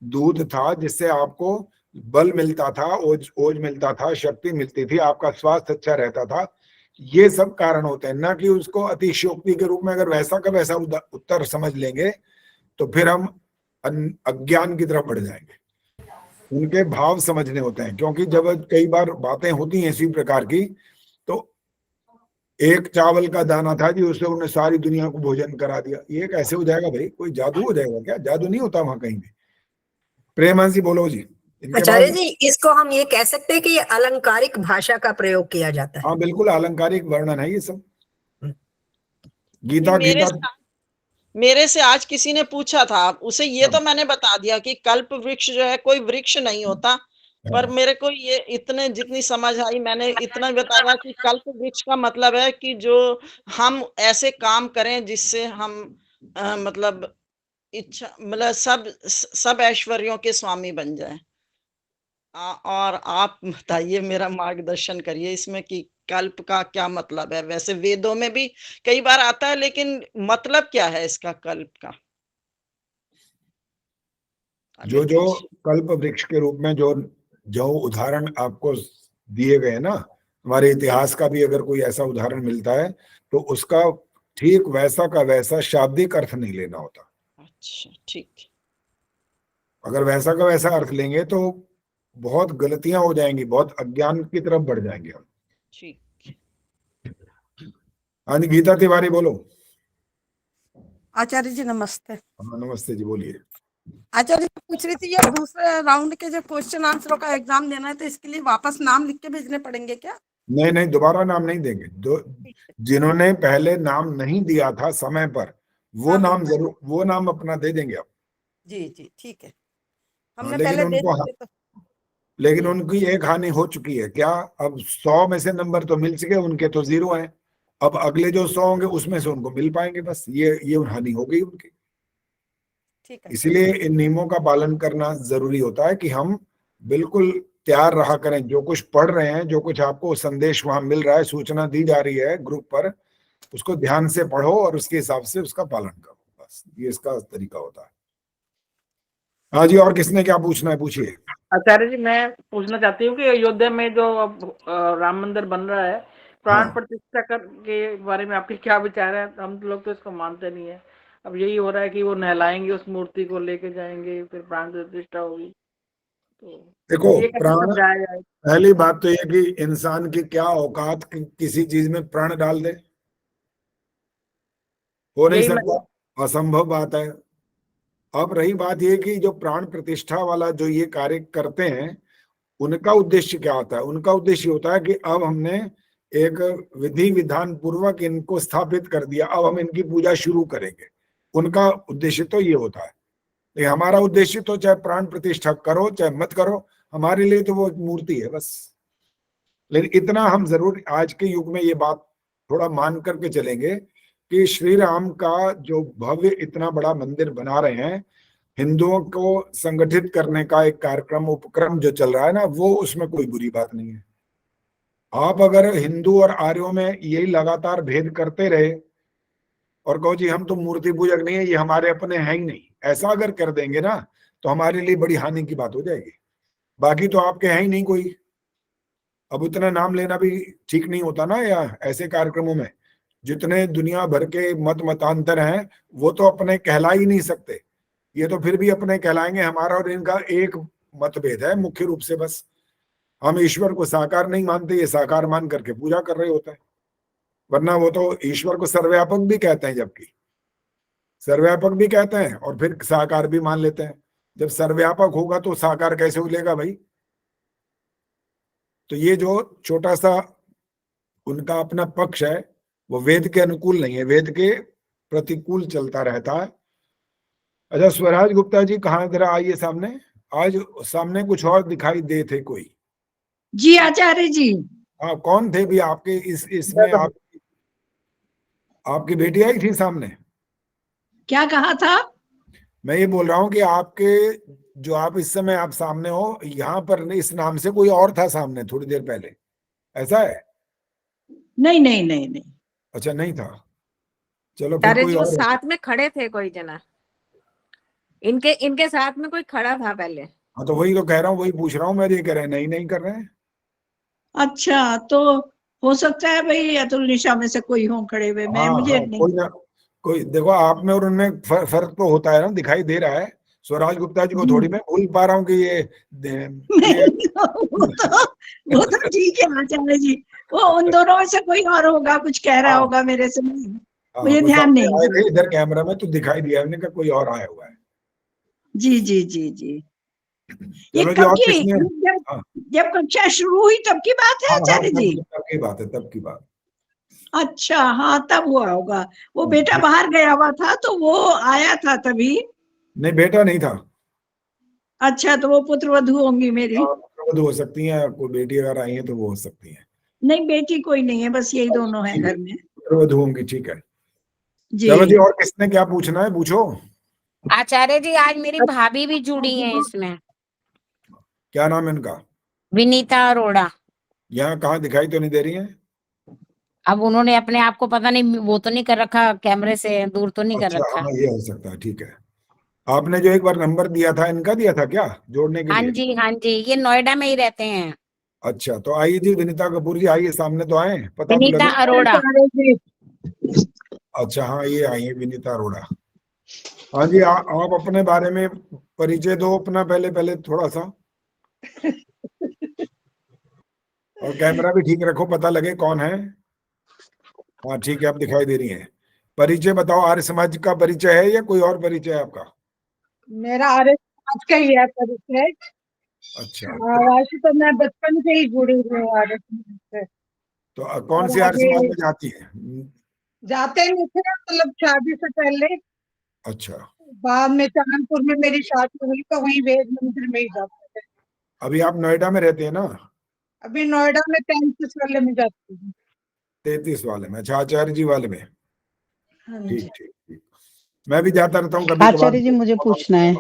दूध था जिससे आपको बल मिलता था, ओज ओज मिलता था, शक्ति मिलती थी, आपका स्वास्थ्य अच्छा रहता था। ये सब कारण होते हैं, ना कि उसको अतिशयोक्ति के रूप में। अगर वैसा का वैसा उत्तर समझ लेंगे तो फिर हम अज्ञान की तरफ बढ़ जाएंगे। उनके भाव समझने होते हैं, क्योंकि जब कई बार बातें होती हैं इसी प्रकार की, तो एक चावल का दाना था जी, उससे उन्हें सारी दुनिया को भोजन करा दिया। ये कैसे हो जाएगा भाई? कोई जादू हो जाएगा क्या? जादू नहीं होता वहां कहीं भी। प्रेमा जी बोलो जी। आचार्य जी, इसको हम ये कह सकते हैं कि ये अलंकारिक भाषा का प्रयोग किया जाता है। हाँ बिल्कुल, अलंकारिक वर्णन है ये सब। गीता मेरे से आज किसी ने पूछा था, उसे ये तो मैंने बता दिया कि कल्प वृक्ष जो है कोई वृक्ष नहीं होता, पर मेरे को ये इतने जितनी समझ आई मैंने इतना बताया कि कल्प वृक्ष का मतलब है कि जो हम ऐसे काम करें जिससे हम मतलब इच्छा मतलब सब ऐश्वर्यों के स्वामी बन जाए। और आप बताइए, मेरा मार्गदर्शन करिए इसमें कि कल्प का क्या मतलब है। वैसे वेदों में भी कई बार आता है, लेकिन मतलब क्या है इसका कल्प का? जो कल्प वृक्ष के रूप में जो उदाहरण आपको दिए गए ना, हमारे इतिहास का भी अगर कोई ऐसा उदाहरण मिलता है तो उसका ठीक वैसा का वैसा शाब्दिक अर्थ नहीं लेना होता। अच्छा, ठीक। अगर वैसा का वैसा अर्थ लेंगे तो बहुत गलतियां हो जाएंगी, बहुत अज्ञान की तरफ बढ़ जाएंगे हम। ठीक। हाँ जी, गीता तिवारी बोलो। आचार्य जी नमस्ते। हाँ नमस्ते जी, बोलिए। आचार्य जी पूछ रही थी, ये दूसरे राउंड के जो क्वेश्चन आंसरों का एग्जाम देना है तो इसके लिए वापस नाम लिख के भेजने पड़ेंगे क्या? नहीं नहीं, दोबारा नाम नहीं देंगे। जिन्होंने पहले नाम नहीं दिया था समय पर, वो नाम जरूर, वो नाम अपना दे देंगे आप। जी जी ठीक है, हमने लेकिन पहले दे उनको दिए तो। लेकिन उनकी एक हानि हो चुकी है क्या? अब 100 में से नंबर तो मिल चुके, उनके तो 0 हैं। अब अगले जो 100 होंगे उसमें से उनको मिल पाएंगे, बस ये हानि हो गई उनकी। ठीक है। इसलिए इन नियमों का पालन करना जरूरी होता है कि हम बिल्कुल तैयार रहा करें। जो कुछ पढ़ रहे हैं, जो कुछ आपको संदेश वहां मिल रहा है, सूचना दी जा रही है ग्रुप पर, उसको ध्यान से पढ़ो और उसके हिसाब से उसका पालन करो। बस ये इसका तरीका होता है। हाँ जी, और किसने क्या पूछना है पूछिए। आचार्य जी, मैं पूछना चाहती हूँ कि अयोध्या में जो अब राम मंदिर बन रहा है, प्राण प्रतिष्ठा के बारे में आपके क्या विचार है? हम लोग तो इसको मानते नहीं है। अब यही हो रहा है कि वो नहलाएंगे, उस मूर्ति को लेके जाएंगे, फिर प्राण प्रतिष्ठा होगी। तो देखो, ये कैसे प्राण, समझाया जाए? पहली बात तो ये कि इंसान की क्या औकात किसी चीज में प्राण डाल दे, हो नहीं सकता, असंभव बात है। अब रही बात ये कि जो प्राण प्रतिष्ठा वाला जो ये कार्य करते हैं, उनका उद्देश्य क्या होता है? उनका उद्देश्य होता है कि अब हमने एक विधि विधान पूर्वक इनको स्थापित कर दिया, अब हम इनकी पूजा शुरू करेंगे। उनका उद्देश्य तो ये होता है। लेकिन हमारा उद्देश्य तो चाहे प्राण प्रतिष्ठा करो चाहे मत करो, हमारे लिए तो वो एक मूर्ति है बस। लेकिन इतना हम जरूर आज के युग में ये बात थोड़ा मान करके चलेंगे कि श्री राम का जो भव्य इतना बड़ा मंदिर बना रहे हैं, हिंदुओं को संगठित करने का एक कार्यक्रम उपक्रम जो चल रहा है ना, वो उसमें कोई बुरी बात नहीं है। आप अगर हिंदू और आर्यों में यही लगातार भेद करते रहे और कहो जी हम तो मूर्ति पूजक नहीं है, ये हमारे अपने हैं ही नहीं, ऐसा अगर कर देंगे ना तो हमारे लिए बड़ी हानि की बात हो जाएगी। बाकी तो आपके हैं ही नहीं कोई। अब उतना नाम लेना भी ठीक नहीं होता ना, या ऐसे कार्यक्रमों में जितने दुनिया भर के मतांतर हैं वो तो अपने कहला ही नहीं सकते, ये तो फिर भी अपने कहलाएंगे। हमारा और इनका एक मतभेद है मुख्य रूप से, बस हम ईश्वर को साकार नहीं मानते, ये साकार मान करके पूजा कर रहे होते हैं। वरना वो तो ईश्वर को सर्वव्यापक भी कहते हैं, जबकि सर्वव्यापक भी कहते हैं और फिर साकार भी मान लेते हैं। जब सर्वव्यापक होगा तो साकार कैसे उलेगा भाई? तो ये जो छोटा सा उनका अपना पक्ष है वो वेद के अनुकूल नहीं है, वेद के प्रतिकूल चलता रहता है। अच्छा, स्वराज गुप्ता जी कहाँ, जरा आइए सामने। आज सामने कुछ और दिखाई दे थे कोई? जी आचार्य जी। हाँ, कौन थे भी आपके इसमें? आपकी बेटी आई थी सामने? क्या कहा था? मैं ये बोल रहा हूँ कि आपके जो आप इस समय आप सामने हो, यहाँ पर इस नाम से कोई और था सामने थोड़ी देर पहले, ऐसा है? नहीं नहीं नहीं नहीं। अच्छा, नहीं था, चलो फिर कोई और साथ में खड़े थे कोई जना, इनके साथ में कोई खड़ा था पहले। हाँ तो वही तो कह रहा हूँ, वही पूछ रहा हूँ मैं, ये कह रहे हैं नहीं नहीं कर रहे हैं। अच्छा, तो हो सकता है भाई अतुल निशा में से कोई हो खड़े हुए, मैं हाँ मुझे हाँ, नहीं। कोई ना कोई, देखो आप में और उनमें फर्क तो होता है ना, दिखाई दे रहा है। स्वराज गुप्ता जी को थोड़ी मैं भूल पा रहा हूँ कि ये वो तो ठीक है आचार्य जी, वो उन दोनों में से कोई और होगा, कुछ कह रहा हाँ होगा मेरे से, नहीं हाँ, मुझे वो ध्यान सामने नहीं। आए थे इधर कैमरा में तो दिखाई दिया मैंने कहा कोई और आया हुआ है। जी जी जी जी। ये चलो जी, कब और की, किसने? जब हाँ जब कक्षा शुरू हुई तब की बात है हाँ हाँ, आचार्य जी? तब की बात है, तब की बात। अच्छा हाँ, तब हुआ होगा। वो बेटा बाहर गया हुआ था तो वो आया था तभी। नहीं, बेटा नहीं था। अच्छा, तो वो पुत्र वधू होंगी मेरी। पुत्रवधू हो सकती हैं, कोई बेटी अगर आई है तो वो हो सकती है। नहीं, बेटी कोई नहीं है, बस यही दोनों है घर में। पुत्रवधू होंगी, ठीक है। जी। चलो जी, और किसने क्या पूछना है पूछो। आचार्य जी आज मेरी भाभी भी जुड़ी है इसमें, क्या नाम है इनका? विनीता अरोड़ा। यहाँ कहाँ दिखाई तो नहीं दे रही है? अब उन्होंने अपने आप को पता नहीं वो तो नहीं कर रखा, कैमरे से दूर तो नहीं कर अच्छा रखा। हाँ, ये हो सकता है, ठीक है। आपने जो एक बार नंबर दिया था, इनका दिया था क्या जोड़ने के हाँ लिए? जी हाँ जी, ये नोएडा में ही रहते हैं। अच्छा, तो आइए जी, विनीता कपूर जी आइए, सामने तो आए, पता तो विनीता लगे। अरोड़ा। अच्छा हाँ, ये आई है विनीता अरोड़ा। हाँ जी, आप अपने बारे में परिचय दो अपना, पहले पहले थोड़ा सा, और कैमरा भी ठीक रखो, पता लगे कौन है। हाँ ठीक है, आप दिखाई दे रही हैं। परिचय बताओ, आर्य समाज का परिचय है या कोई और परिचय है आपका? मेरा आर्य समाज का ही है परिचय। अच्छा, वैसे तो मैं बचपन से ही जुड़ी हुई हूँ आर्य समाज से। तो कौन और सी आर्य आगे समाज में जाती है? जाते नहीं थे, मतलब शादी से पहले। अच्छा, बाद में चांदपुर में मेरी शादी हुई तो वहीं वेद मंदिर में ही जाते थे। अभी आप नोएडा में रहते हैं ना? अभी नोएडा में 33 वाले में जाती हूँ। 33 वाले में? अच्छा, आचार्य जी वाले में। हाँ ठीक जी। ठीक ठीक। मैं भी जाता रहता हूँ कभी कभार। आचार्य जी मुझे पूछना है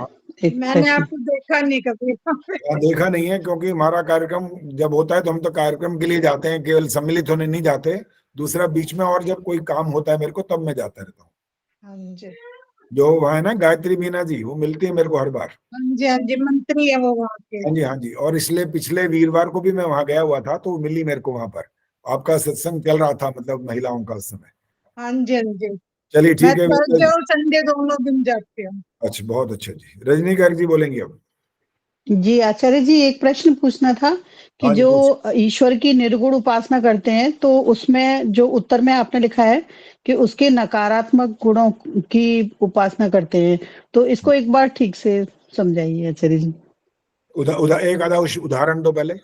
एक मैंने प्रश्न। आपको देखा नहीं कभी। देखा नहीं है, क्योंकि हमारा कार्यक्रम जब होता है तो हम तो कार्यक्रम के लिए जाते हैं, केवल सम्मिलित होने नहीं जाते। दूसरा बीच में और जब कोई काम होता है मेरे को, तब मैं जाता रहता हूँ। हाँ जी जो वहाँ है ना गायत्री मीना जी, वो मिलती है मेरे को हर बार। हाँ जी, मंत्री है वो वहाँ के। हाँ जी हाँ जी, और इसलिए पिछले वीरवार को भी मैं वहां गया हुआ था तो वो मिली मेरे को वहां पर। आपका सत्संग चल रहा था, मतलब महिलाओं का उस समय। हाँ जी हाँ जी। चलिए मैं ठीक है। थर्सडे और संडे दोनों दिन जाती हूँ। अच्छा, बहुत अच्छा जी। रजनीकांत जी बोलेंगे अब। जी आचार्य जी, एक प्रश्न पूछना था कि हाँ जी, जो पूछ। ईश्वर की निर्गुण उपासना करते हैं तो उसमें जो उत्तर में आपने लिखा है कि उसके नकारात्मक गुणों की उपासना करते हैं, तो इसको एक बार ठीक से समझाइए आचार्य जी। एक आधा उदाहरण दो पहले।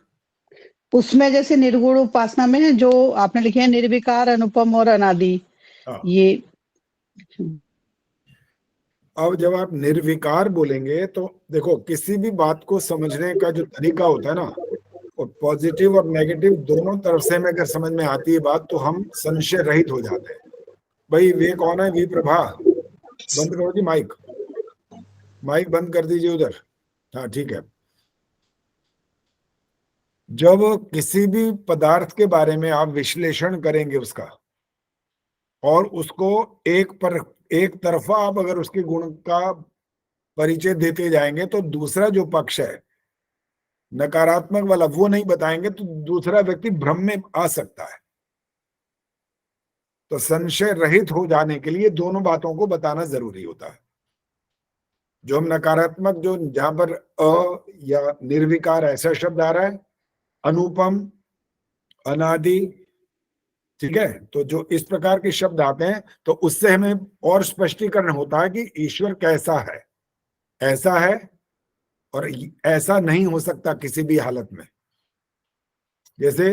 उसमें जैसे निर्गुण उपासना में जो आपने लिखे हैं निर्विकार, अनुपम और अनादि, हाँ। ये अब जब आप निर्विकार बोलेंगे तो देखो, किसी भी बात को समझने का जो तरीका होता है ना, और पॉजिटिव और नेगेटिव दोनों तरफ से में अगर समझ में आती है बात, तो हम संशय रहित हो जाते हैं। भाई वे कौन है? वी प्रभा, बंद करो जी माइक, माइक बंद कर दीजिए उधर। हाँ ठीक है। जब किसी भी पदार्थ के बारे में आप विश्लेषण करेंगे उसका, और उसको एक तरफा आप अगर उसके गुण का परिचय देते जाएंगे, तो दूसरा जो पक्ष है नकारात्मक वाला, वो नहीं बताएंगे तो दूसरा व्यक्ति भ्रम में आ सकता है। तो संशय रहित हो जाने के लिए दोनों बातों को बताना जरूरी होता है। जो हम नकारात्मक, जो जहां पर अ या निर्विकार ऐसा शब्द आ रहा है, अनुपम, अनादि, ठीक है, तो जो इस प्रकार के शब्द आते हैं तो उससे हमें और स्पष्टीकरण होता है कि ईश्वर कैसा है, ऐसा है और ऐसा नहीं हो सकता किसी भी हालत में। जैसे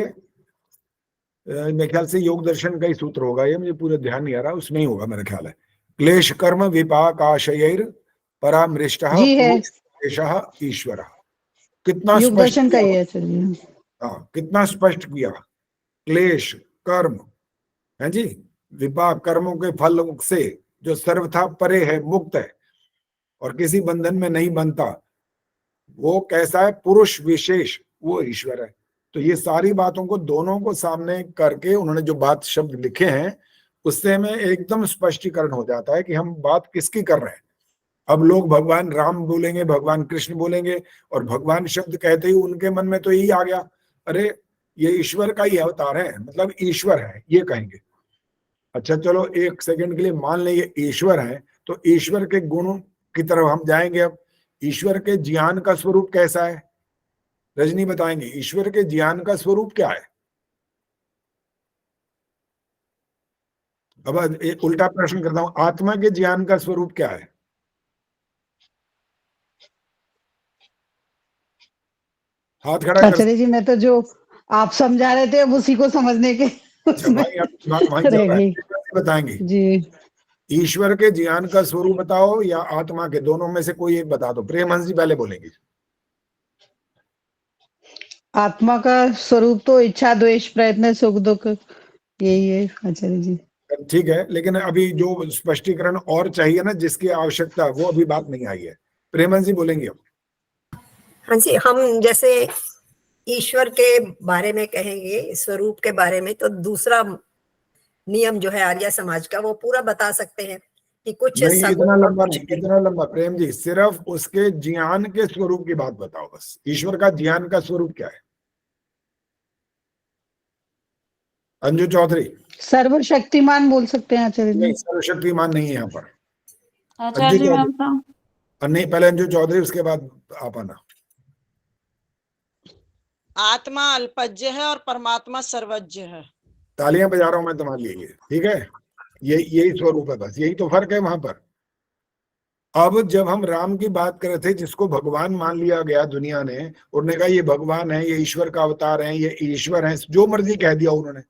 मेरे ख्याल से योग दर्शन का ही सूत्र होगा ये, मुझे पूरा ध्यान नहीं आ रहा, उसमें ही होगा मेरा ख्याल है। क्लेश कर्म विपाक आशयर परामृष्टः जी है, पुरुषः ईश्वरः। कितना योग स्पष्ट दर्शन का किया। ही है आचार्य जी। हाँ, कितना स्पष्ट किया। क्लेश कर्म है जी, विपाक कर्मों के फल से जो सर्वथा परे है, मुक्त है और किसी बंधन में नहीं बनता, वो कैसा है? पुरुष विशेष, वो ईश्वर है। तो ये सारी बातों को दोनों को सामने करके उन्होंने जो बात शब्द लिखे हैं, उससे हमें एकदम स्पष्टीकरण हो जाता है कि हम बात किसकी कर रहे हैं। अब लोग भगवान राम बोलेंगे, भगवान कृष्ण बोलेंगे, और भगवान शब्द कहते ही उनके मन में तो यही आ गया, अरे ये ईश्वर का ही अवतार है, मतलब ईश्वर है ये कहेंगे। अच्छा चलो एक सेकंड के लिए मान लें ये ईश्वर है, तो ईश्वर के गुणों की तरफ हम जाएंगे। अब ईश्वर के ज्ञान का स्वरूप कैसा है, रजनी बताएंगे ईश्वर के ज्ञान का स्वरूप क्या है। अब एक उल्टा प्रश्न करता हूं, आत्मा के ज्ञान का स्वरूप क्या है? हाथ खड़ा कर। आचार्य जी मैं तो जो आप समझा रहे थे अब उसी को समझने के उसमें रह गई। बताएंगे जी, ईश्वर के ज्ञान का स्वरूप बताओ या आत्मा के, दोनों में से कोई एक बता दो। प्रेमहंस जी पहले बोलेंगे। आत्मा का स्वरूप तो इच्छा द्वेष प्रयत्न सुख दुख यही है आचार्य जी। ठीक है, लेकिन अभी जो स्पष्टीकरण और चाहिए ना, जिसकी आवश्यकता, वो अभी बात नहीं आई है। प्रेमहंस जी बोलेंगे अब। हाँ जी, हम जैसे ईश्वर के बारे में कहेंगे, स्वरूप के बारे में, तो दूसरा नियम जो है आर्य समाज का वो पूरा बता सकते हैं कि कुछ नहीं, सगुण इतना और लंबा कुछ नहीं, इतना लंबा। प्रेम जी सिर्फ उसके ज्ञान के स्वरूप की बात बताओ बस। ईश्वर का ज्ञान का स्वरूप क्या है? अंजू चौधरी। सर्वशक्तिमान बोल सकते हैं आचार्य जी। नहीं, सर्वशक्तिमान नहीं है यहाँ पर। आचार्य जी मैं बताऊं? नहीं, पहले अंजू चौधरी, उसके बाद आप आना। आत्मा अल्पज्य है और परमात्मा सर्वज्ञ है। तालियां बजा रहा हूं मैं तुम्हारे लिए, ठीक है? यही स्वरूप है, बस यही तो फर्क है वहां पर। अब जब हम राम की बात कर रहे थे, जिसको भगवान मान लिया गया दुनिया ने, उन्होंने कहा ये भगवान है, ये ईश्वर का अवतार है, ये ईश्वर है, जो मर्जी कह दिया उन्होंने।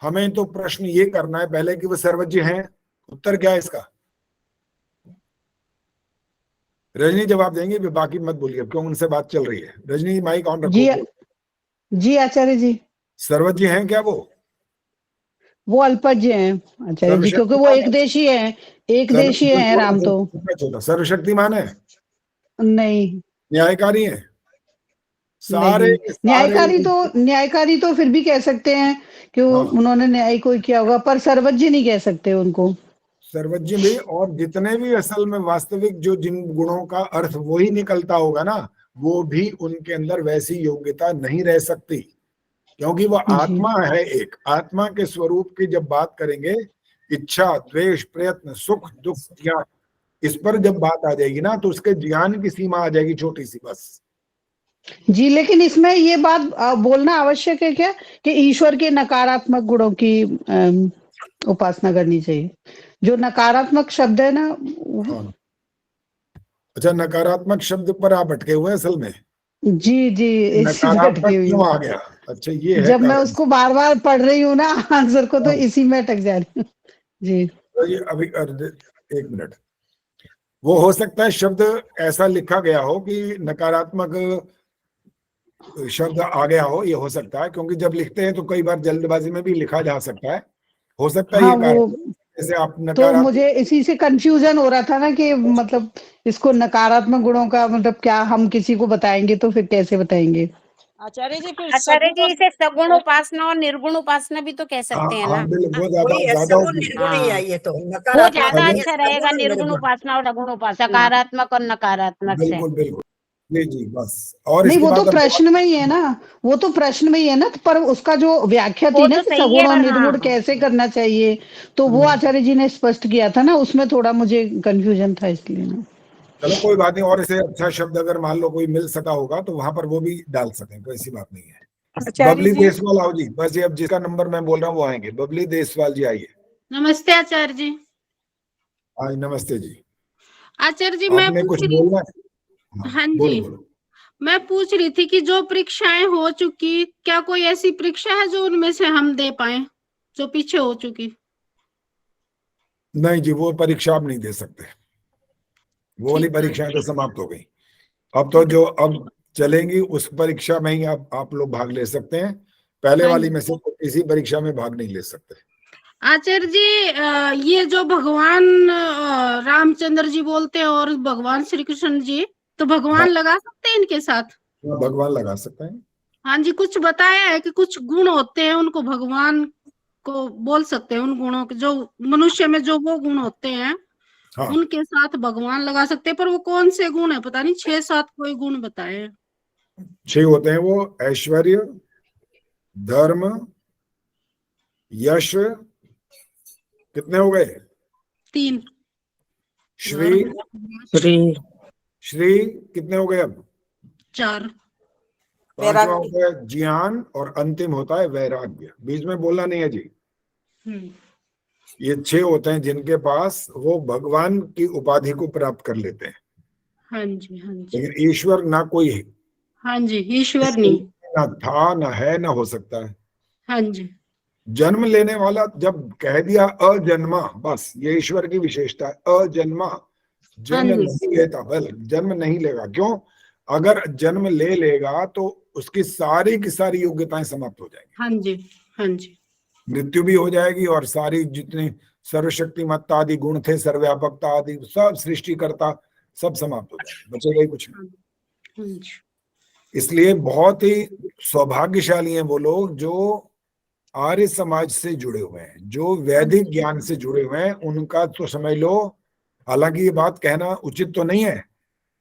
हमें तो प्रश्न ये करना है पहले कि वो सर्वज्ञ हैं। उत्तर क्या है इसका? रजनी जवाब देंगे, बाकी मत बोलिए, क्यों उनसे बात चल रही है। रजनी माइक ऑन रखो। जी आचार्य जी। सर्वज्ञ हैं क्या वो अल्पज्ञ हैं आचार्य जी, क्योंकि वो एक देशी है, एक देशी है राम तो। सर्वशक्तिमान है? नहीं। न्यायकारी है? नहीं, न्यायकारी तो फिर भी कह सकते हैं कि उन्होंने न्याय कोई किया होगा, पर सर्वज्ञ नहीं कह सकते उनको। सर्वज्ञ भी, और जितने भी असल में वास्तविक जो जिन गुणों का अर्थ वही निकलता होगा ना, वो भी उनके अंदर वैसी योग्यता नहीं रह सकती, क्योंकि वो आत्मा है। एक आत्मा के स्वरूप की जब बात करेंगे, इच्छा द्वेष प्रयत्न सुख दुख ज्ञान, इस पर जब बात आ जाएगी ना, तो उसके ज्ञान की सीमा आ जाएगी छोटी सी बस। जी, लेकिन इसमें ये बात बोलना आवश्यक है क्या कि ईश्वर के नकारात्मक गुणों की उपासना करनी चाहिए? जो नकारात्मक शब्द है ना। हाँ। अच्छा, नकारात्मक शब्द पर आप अटके हुए असल में। जी जी, इसी पे अटकी हुई क्यों आ गया? अच्छा, ये है जब मैं उसको बार बार पढ़ रही हूँ ना आंसर को, तो इसी में अटक जा रही हूँ। जी तो ये अभी एक मिनट, वो हो सकता है शब्द ऐसा लिखा गया हो कि नकारात्मक शब्द आ गया हो, ये हो सकता है, क्योंकि जब लिखते हैं तो कई बार जल्दबाजी में भी लिखा जा सकता है, हो सकता है। हाँ, ये कारण जैसे आप तो मुझे इसी से कंफ्यूजन हो रहा था ना कि मतलब इसको नकारात्मक गुणों का मतलब क्या हम किसी को बताएंगे, तो फिर कैसे बताएंगे? आचार्य जी फिर आचार्य जी इसे सगुण उपासना और निर्गुण उपासना भी तो कह सकते हैं ना। वो ज्यादा अच्छा रहेगा, निर्गुण उपासना और सगुण उपासना, सकारात्मक और नकारात्मक से। बिल्कुल बिल्कुल, जी जी, बस। और नहीं, वो तो प्रश्न में ही है ना, वो तो प्रश्न में ही है ना, पर उसका जो व्याख्या थी ना कि सगुण और निर्गुण कैसे करना चाहिए, तो वो आचार्य जी ने स्पष्ट किया था ना, उसमें थोड़ा मुझे कंफ्यूजन था, इसलिए ना। चलो कोई बात नहीं, और इसे अच्छा शब्द अगर मान लो कोई मिल सका होगा तो वहां पर वो भी डाल सकें, कोई ऐसी बात नहीं है। बबली देसवाल आओ जी, बस ये अब जिसका नंबर मैं बोल रहा हूँ वो आएंगे। बबली देसवाल जी आइए। नमस्ते आचार्य जी। हाँ नमस्ते जी। आचार्य जी मैं कुछ बोलना है? हाँ जी, मैं पूछ रही थी कि जो परीक्षाएं हो चुकी, क्या कोई ऐसी परीक्षा है जो उनमें से हम दे पाए, जो पीछे हो चुकी? नहीं जी, वो परीक्षा आप नहीं दे सकते, वो वाली परीक्षाएं तो समाप्त हो गई। अब तो जो अब चलेंगी उस परीक्षा में ही आप लोग भाग ले सकते हैं, पहले वाली में से किसी परीक्षा में भाग नहीं ले सकते। आचार्य जी ये जो भगवान रामचंद्र जी बोलते हैं और भगवान श्री कृष्ण जी, तो भगवान लगा सकते हैं इनके साथ? भगवान लगा सकते हैं। हाँ जी, कुछ बताया है कि कुछ गुण होते हैं उनको भगवान को बोल सकते हैं, उन गुणों के जो मनुष्य में जो वो गुण होते हैं उनके साथ भगवान लगा सकते हैं, पर वो कौन से गुण है पता नहीं, 6-7 कोई गुण बताए हैं। 6 होते हैं वो, ऐश्वर्य धर्म, यश, कितने हो गए? 3। श्री, श्री कितने हो गए अब? 4। पांचवा होता है ज्ञान और अंतिम होता है वैराग्य। बीच में बोलना नहीं है जी। ये 6 होते हैं जिनके पास वो भगवान की उपाधि को प्राप्त कर लेते हैं। हाँ जी, हाँ जी, लेकिन ईश्वर ना कोई है, हाँ जी, ईश्वर नहीं। ना था, ना है, ना हो सकता है। हाँ जी, जन्म लेने वाला जब कह दिया अजन्मा, बस ये ईश्वर की विशेषता है। अजन्मा, जन्म हाँ जी। नहीं लेता, बल जन्म नहीं लेगा। क्यों? अगर जन्म ले लेगा तो उसकी सारी की सारी योग्यताएं समाप्त हो जाएंगी। हाँ जी, हाँ जी, मृत्यु भी हो जाएगी और सारी जितने सर्वशक्तिमत्ता आदि गुण थे, सर्वव्यापकता आदि सब, सृष्टिकर्ता सब समाप्त हो जाएंगे, बचेगा ही कुछ नहीं। हाँ जी। इसलिए बहुत ही सौभाग्यशाली हैं वो लोग जो आर्य समाज से जुड़े हुए हैं, जो वैदिक ज्ञान से जुड़े हुए हैं। उनका तो समझ लो, हालांकि ये बात कहना उचित तो नहीं है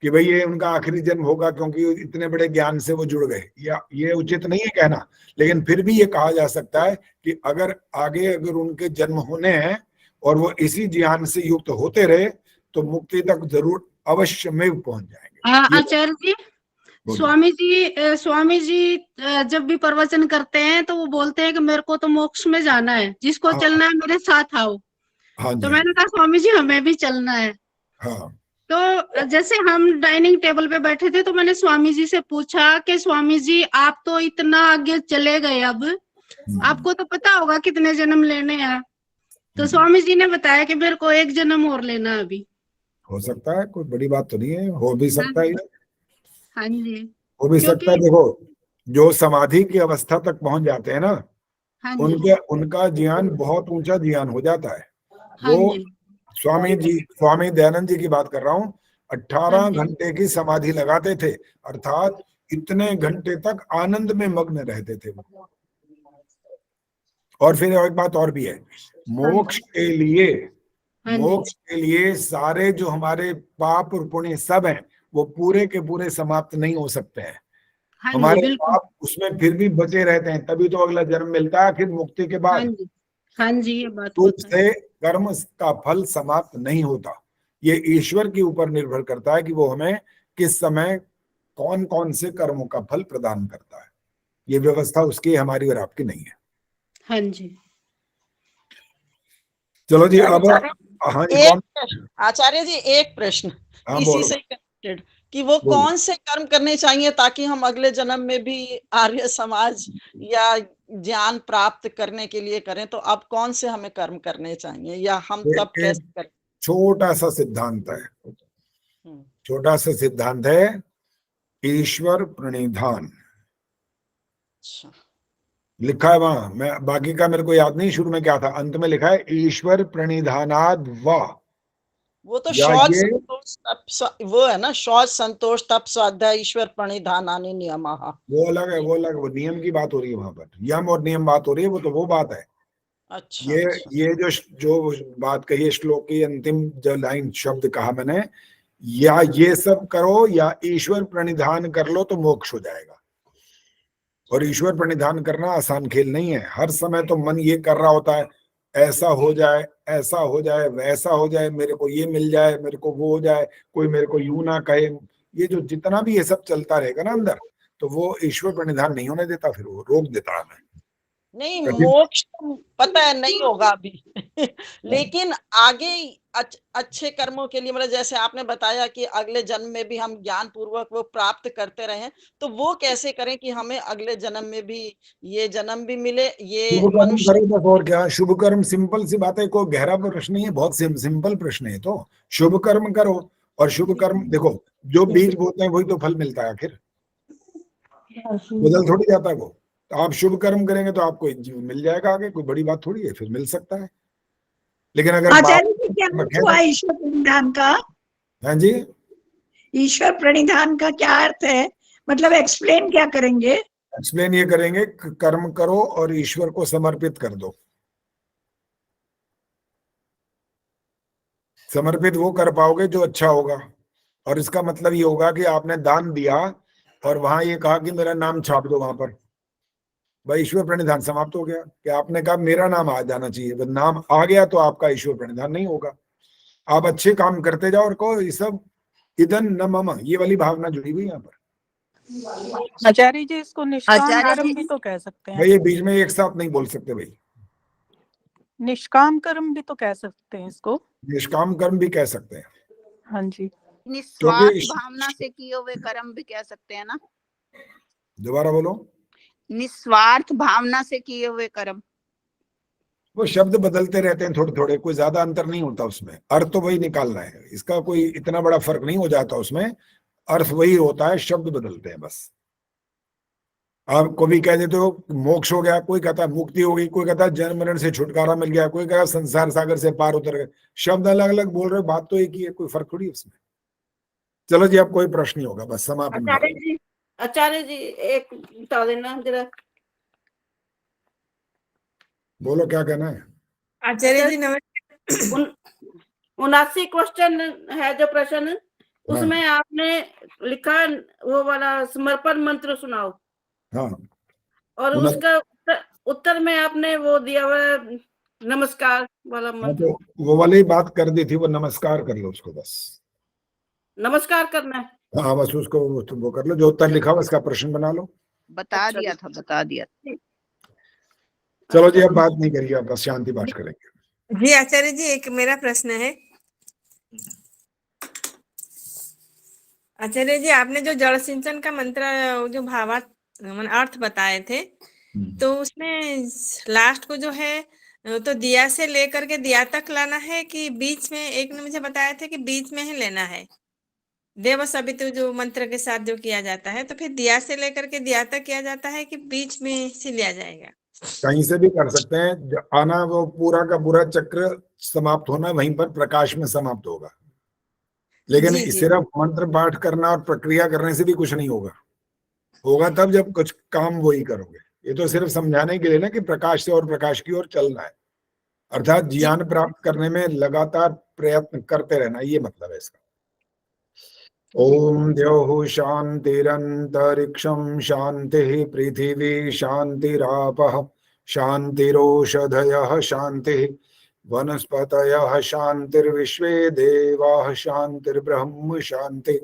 कि भाई ये उनका आखिरी जन्म होगा क्योंकि इतने बड़े ज्ञान से वो जुड़ गए, या ये उचित नहीं है कहना। लेकिन फिर भी ये कहा जा सकता है कि अगर आगे अगर उनके जन्म होने हैं और वो इसी ज्ञान से युक्त होते रहे तो मुक्ति तक जरूर अवश्य में पहुंच जाएंगे। आचार्य जी, स्वामी जी जब भी प्रवचन करते हैं तो वो बोलते हैं कि मेरे को तो मोक्ष में जाना है, जिसको चलना है मेरे साथ आओ। तो मैंने कहा स्वामी जी हमें भी चलना है। तो जैसे हम डाइनिंग टेबल पे बैठे थे तो मैंने स्वामी जी से पूछा कि स्वामी जी आप तो इतना आगे चले गए, अब आपको तो पता होगा कितने जन्म लेने हैं। तो स्वामी जी ने बताया कि मेरे को 1 जन्म और लेना है अभी। हो सकता है, कोई बड़ी बात तो नहीं है, हो भी सकता है। हाँ जी, हो भी सकता है। देखो, जो समाधि की अवस्था तक पहुंच जाते हैं ना, हाँ उनका ज्ञान बहुत ऊंचा ज्ञान हो जाता है। वो स्वामी दयानंद जी की बात कर रहा हूँ, 18 घंटे की समाधि लगाते थे, अर्थात इतने घंटे तक आनंद में मग्न रहते थे। और फिर एक बात और भी है, मोक्ष के लिए सारे जो हमारे पाप और पुण्य सब हैं वो पूरे के पूरे समाप्त नहीं हो सकते हैं। हमारे पाप उसमें फिर भी बचे रहते हैं, तभी तो अगला जन्म मिलता है फिर मुक्ति के बाद। हाँ जी, ये बात से कर्म का फल समाप्त नहीं होता। ये ईश्वर के ऊपर निर्भर करता है कि वो हमें किस समय कौन कौन से कर्मों का फल प्रदान करता है। ये व्यवस्था उसकी, हमारी और आपकी नहीं है। हाँ जी, चलो जी, अब हाँ जी, आचार्य जी एक प्रश्न इसी से कनेक्टेड कि वो कौन से कर्म करने चाहिए ताकि हम अगले जन्म में भी आर्य समाज या ज्ञान प्राप्त करने के लिए करें। तो अब कौन से हमें कर्म करने चाहिए या हम तब कैसे करें? छोटा सा सिद्धांत है, छोटा सा सिद्धांत है, ईश्वर प्रणिधान। लिखा है वहां, मैं बाकी का मेरे को याद नहीं, शुरू में क्या था, अंत में लिखा है ईश्वर प्रणिधानाद वा। वो तो शौच संतोष वो है ना, शौच संतोष तप स्वाध्याय ईश्वर प्रणिधानानि नियमः। वो अलग है, वो अलग, वो नियम की बात हो रही है वहां पर, यम और नियम बात हो रही है, वो तो वो बात है। अच्छा, ये जो बात कही है, श्लोक की अंतिम जो लाइन शब्द कहा मैंने, या ये सब करो या ईश्वर प्रणिधान कर लो तो मोक्ष हो जाएगा। और ईश्वर प्रणिधान करना आसान खेल नहीं है। हर समय तो मन ये कर रहा होता है, ऐसा हो जाए, ऐसा हो जाए, वैसा हो जाए, मेरे को ये मिल जाए, मेरे को वो हो जाए, कोई मेरे को यूं ना कहे। ये जो जितना भी ये सब चलता रहेगा ना अंदर, तो वो ईश्वर प्रणिधान नहीं होने देता, फिर वो रोक देता है। नहीं, मोक्ष तो पता है नहीं होगा अभी लेकिन आगे अच्छे कर्मों के लिए, मतलब जैसे आपने बताया कि अगले जन्म में भी हम ज्ञान पूर्वक वो प्राप्त करते रहें, तो वो कैसे करें कि हमें अगले जन्म में भी ये जन्म भी मिले, ये मनुष्य। और क्या शुभ कर्म, सिंपल सी बात है, कोई गहरा प्रश्न नहीं है, बहुत सिंपल प्रश्न है। तो शुभ कर्म करो, और शुभ कर्म देखो, जो बीज बोते हैं वही तो फल मिलता है, आखिर बदल थोड़ी जाता है वो। तो आप शुभ कर्म करेंगे तो आपको मिल जाएगा आगे, कोई बड़ी बात थोड़ी है, फिर मिल सकता है। लेकिन अगर आचार्य जी क्या हुआ ईश्वर प्रणिधान का? हाँ जी, ईश्वर प्रणिधान का क्या अर्थ है, मतलब एक्सप्लेन क्या करेंगे? एक्सप्लेन ये करेंगे, कर्म करो और ईश्वर को समर्पित कर दो। समर्पित वो कर पाओगे जो अच्छा होगा। और इसका मतलब ये होगा कि आपने दान दिया और वहां ये कहा कि मेरा नाम छाप दो वहां पर, भाई ईश्वर प्रणिधान समाप्त हो गया। कि आपने कहा मेरा नाम आ जाना चाहिए, बस नाम आ गया तो आपका ईश्वर प्रणिधान नहीं होगा। आप अच्छे काम करते जाओ और कहो ये सब इदन न मम, ये वाली भावना जुड़ी हुई यहाँ पर। आचार्य जी इसको निष्काम कर्म भी तो कह सकते हैं। भाई ये बीच में एक साथ नहीं बोल सकते भाई। निष्काम कर्म भी तो कह सकते हैं इसको। निष्काम कर्म भी कह सकते हैं। हाँ जी। निस्वार्थ भावना से किए हुए कर्म भी कह सकते हैं ना। दोबारा बोलो। निस्वार्थ भावना से किए हुए कर्म। वो शब्द बदलते रहते हैं थोड़े थोड़े, कोई ज्यादा अंतर नहीं होता उसमें, अर्थ तो वही निकालना है, इसका कोई इतना बड़ा फर्क नहीं हो जाता उसमें, अर्थ वही होता है, शब्द बदलते हैं बस। आप कभी कह देते हो मोक्ष हो गया, कोई कहता है मुक्ति हो गई, कोई कहता है जन्म मरण से छुटकारा मिल गया, कोई कहता है संसार सागर से पार उतर गए। शब्द अलग अलग बोल रहे हो, बात तो एक ही है, कोई फर्क थोड़ी है उसमें। चलो जी, अब कोई प्रश्न नहीं होगा, बस समापन। आचार्य जी एक बता देना जरा। बोलो क्या कहना है। आचार्य जी नमस्ते। 79 क्वेश्चन है जो प्रश्न, उसमें आपने लिखा वो वाला समर्पण मंत्र सुनाओ। हाँ। और उसका उत्तर में आपने वो दिया हुआ नमस्कार वाला मंत्र। तो वो वाली बात कर दी थी, वो नमस्कार कर लो उसको, बस नमस्कार करना है। हाँ बस उसको वो कर लो, जो उत्तर लिखा हुआ उसका प्रश्न बना लो। बता दिया था। चलो जी, अब बात नहीं करिए, अब बस शांति बात करेंगे। जी आचार्य जी, एक मेरा प्रश्न है। आचार्य जी, आपने जो जल सिंचन का मंत्र जो भावार्थ अर्थ बताए थे, तो उसमें लास्ट को जो है तो दिया से लेकर के दिया तक लाना है कि बीच में, एक ने मुझे बताया था कि बीच में ही लेना है। देव सवितु जो मंत्र के साथ जो किया जाता है, तो फिर दिया से लेकर के दिया तक किया जाता है कि बीच में से लिया जाएगा? कहीं से भी कर सकते हैं, आना वो पूरा का पूरा चक्र समाप्त होना वहीं पर प्रकाश में समाप्त होगा। लेकिन सिर्फ मंत्र पाठ करना और प्रक्रिया करने से भी कुछ नहीं होगा। होगा तब जब कुछ काम वही करोगे। ये तो सिर्फ समझाने के लिए ना कि प्रकाश से और प्रकाश की ओर चलना है, अर्थात ज्ञान प्राप्त करने में लगातार प्रयत्न करते रहना, ये मतलब है इसका। ओम द्यौः शान्तिरन्तरिक्षं शान्तिः पृथिवी शान्तिरापः शान्तिरोषधयः शान्तिः वनस्पतयः शान्तिर्विश्वे देवाः शान्तिर्ब्रह्म शान्तिः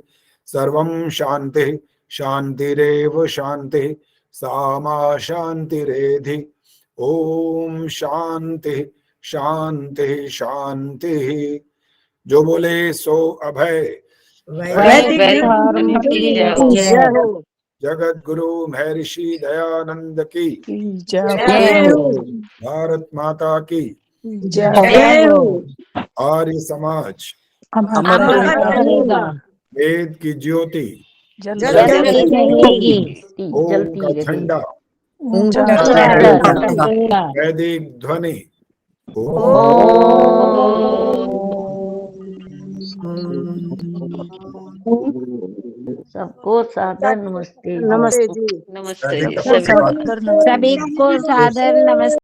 सर्वं शान्तिः शान्तिरेव शान्तिः सा मा शान्तिरेधि। ओम शान्तिः शान्तिः शान्तिः। जो बोले सो अभय। जगत गुरु महर्षि दयानंद की जय हो। भारत माता की जय हो। आर्य समाज वेद की ज्योति ओम का झंडा वैदिक ध्वनि सबको सादर नमस्ते। नमस्ते जी। नमस्ते। सभी को सादर नमस्ते।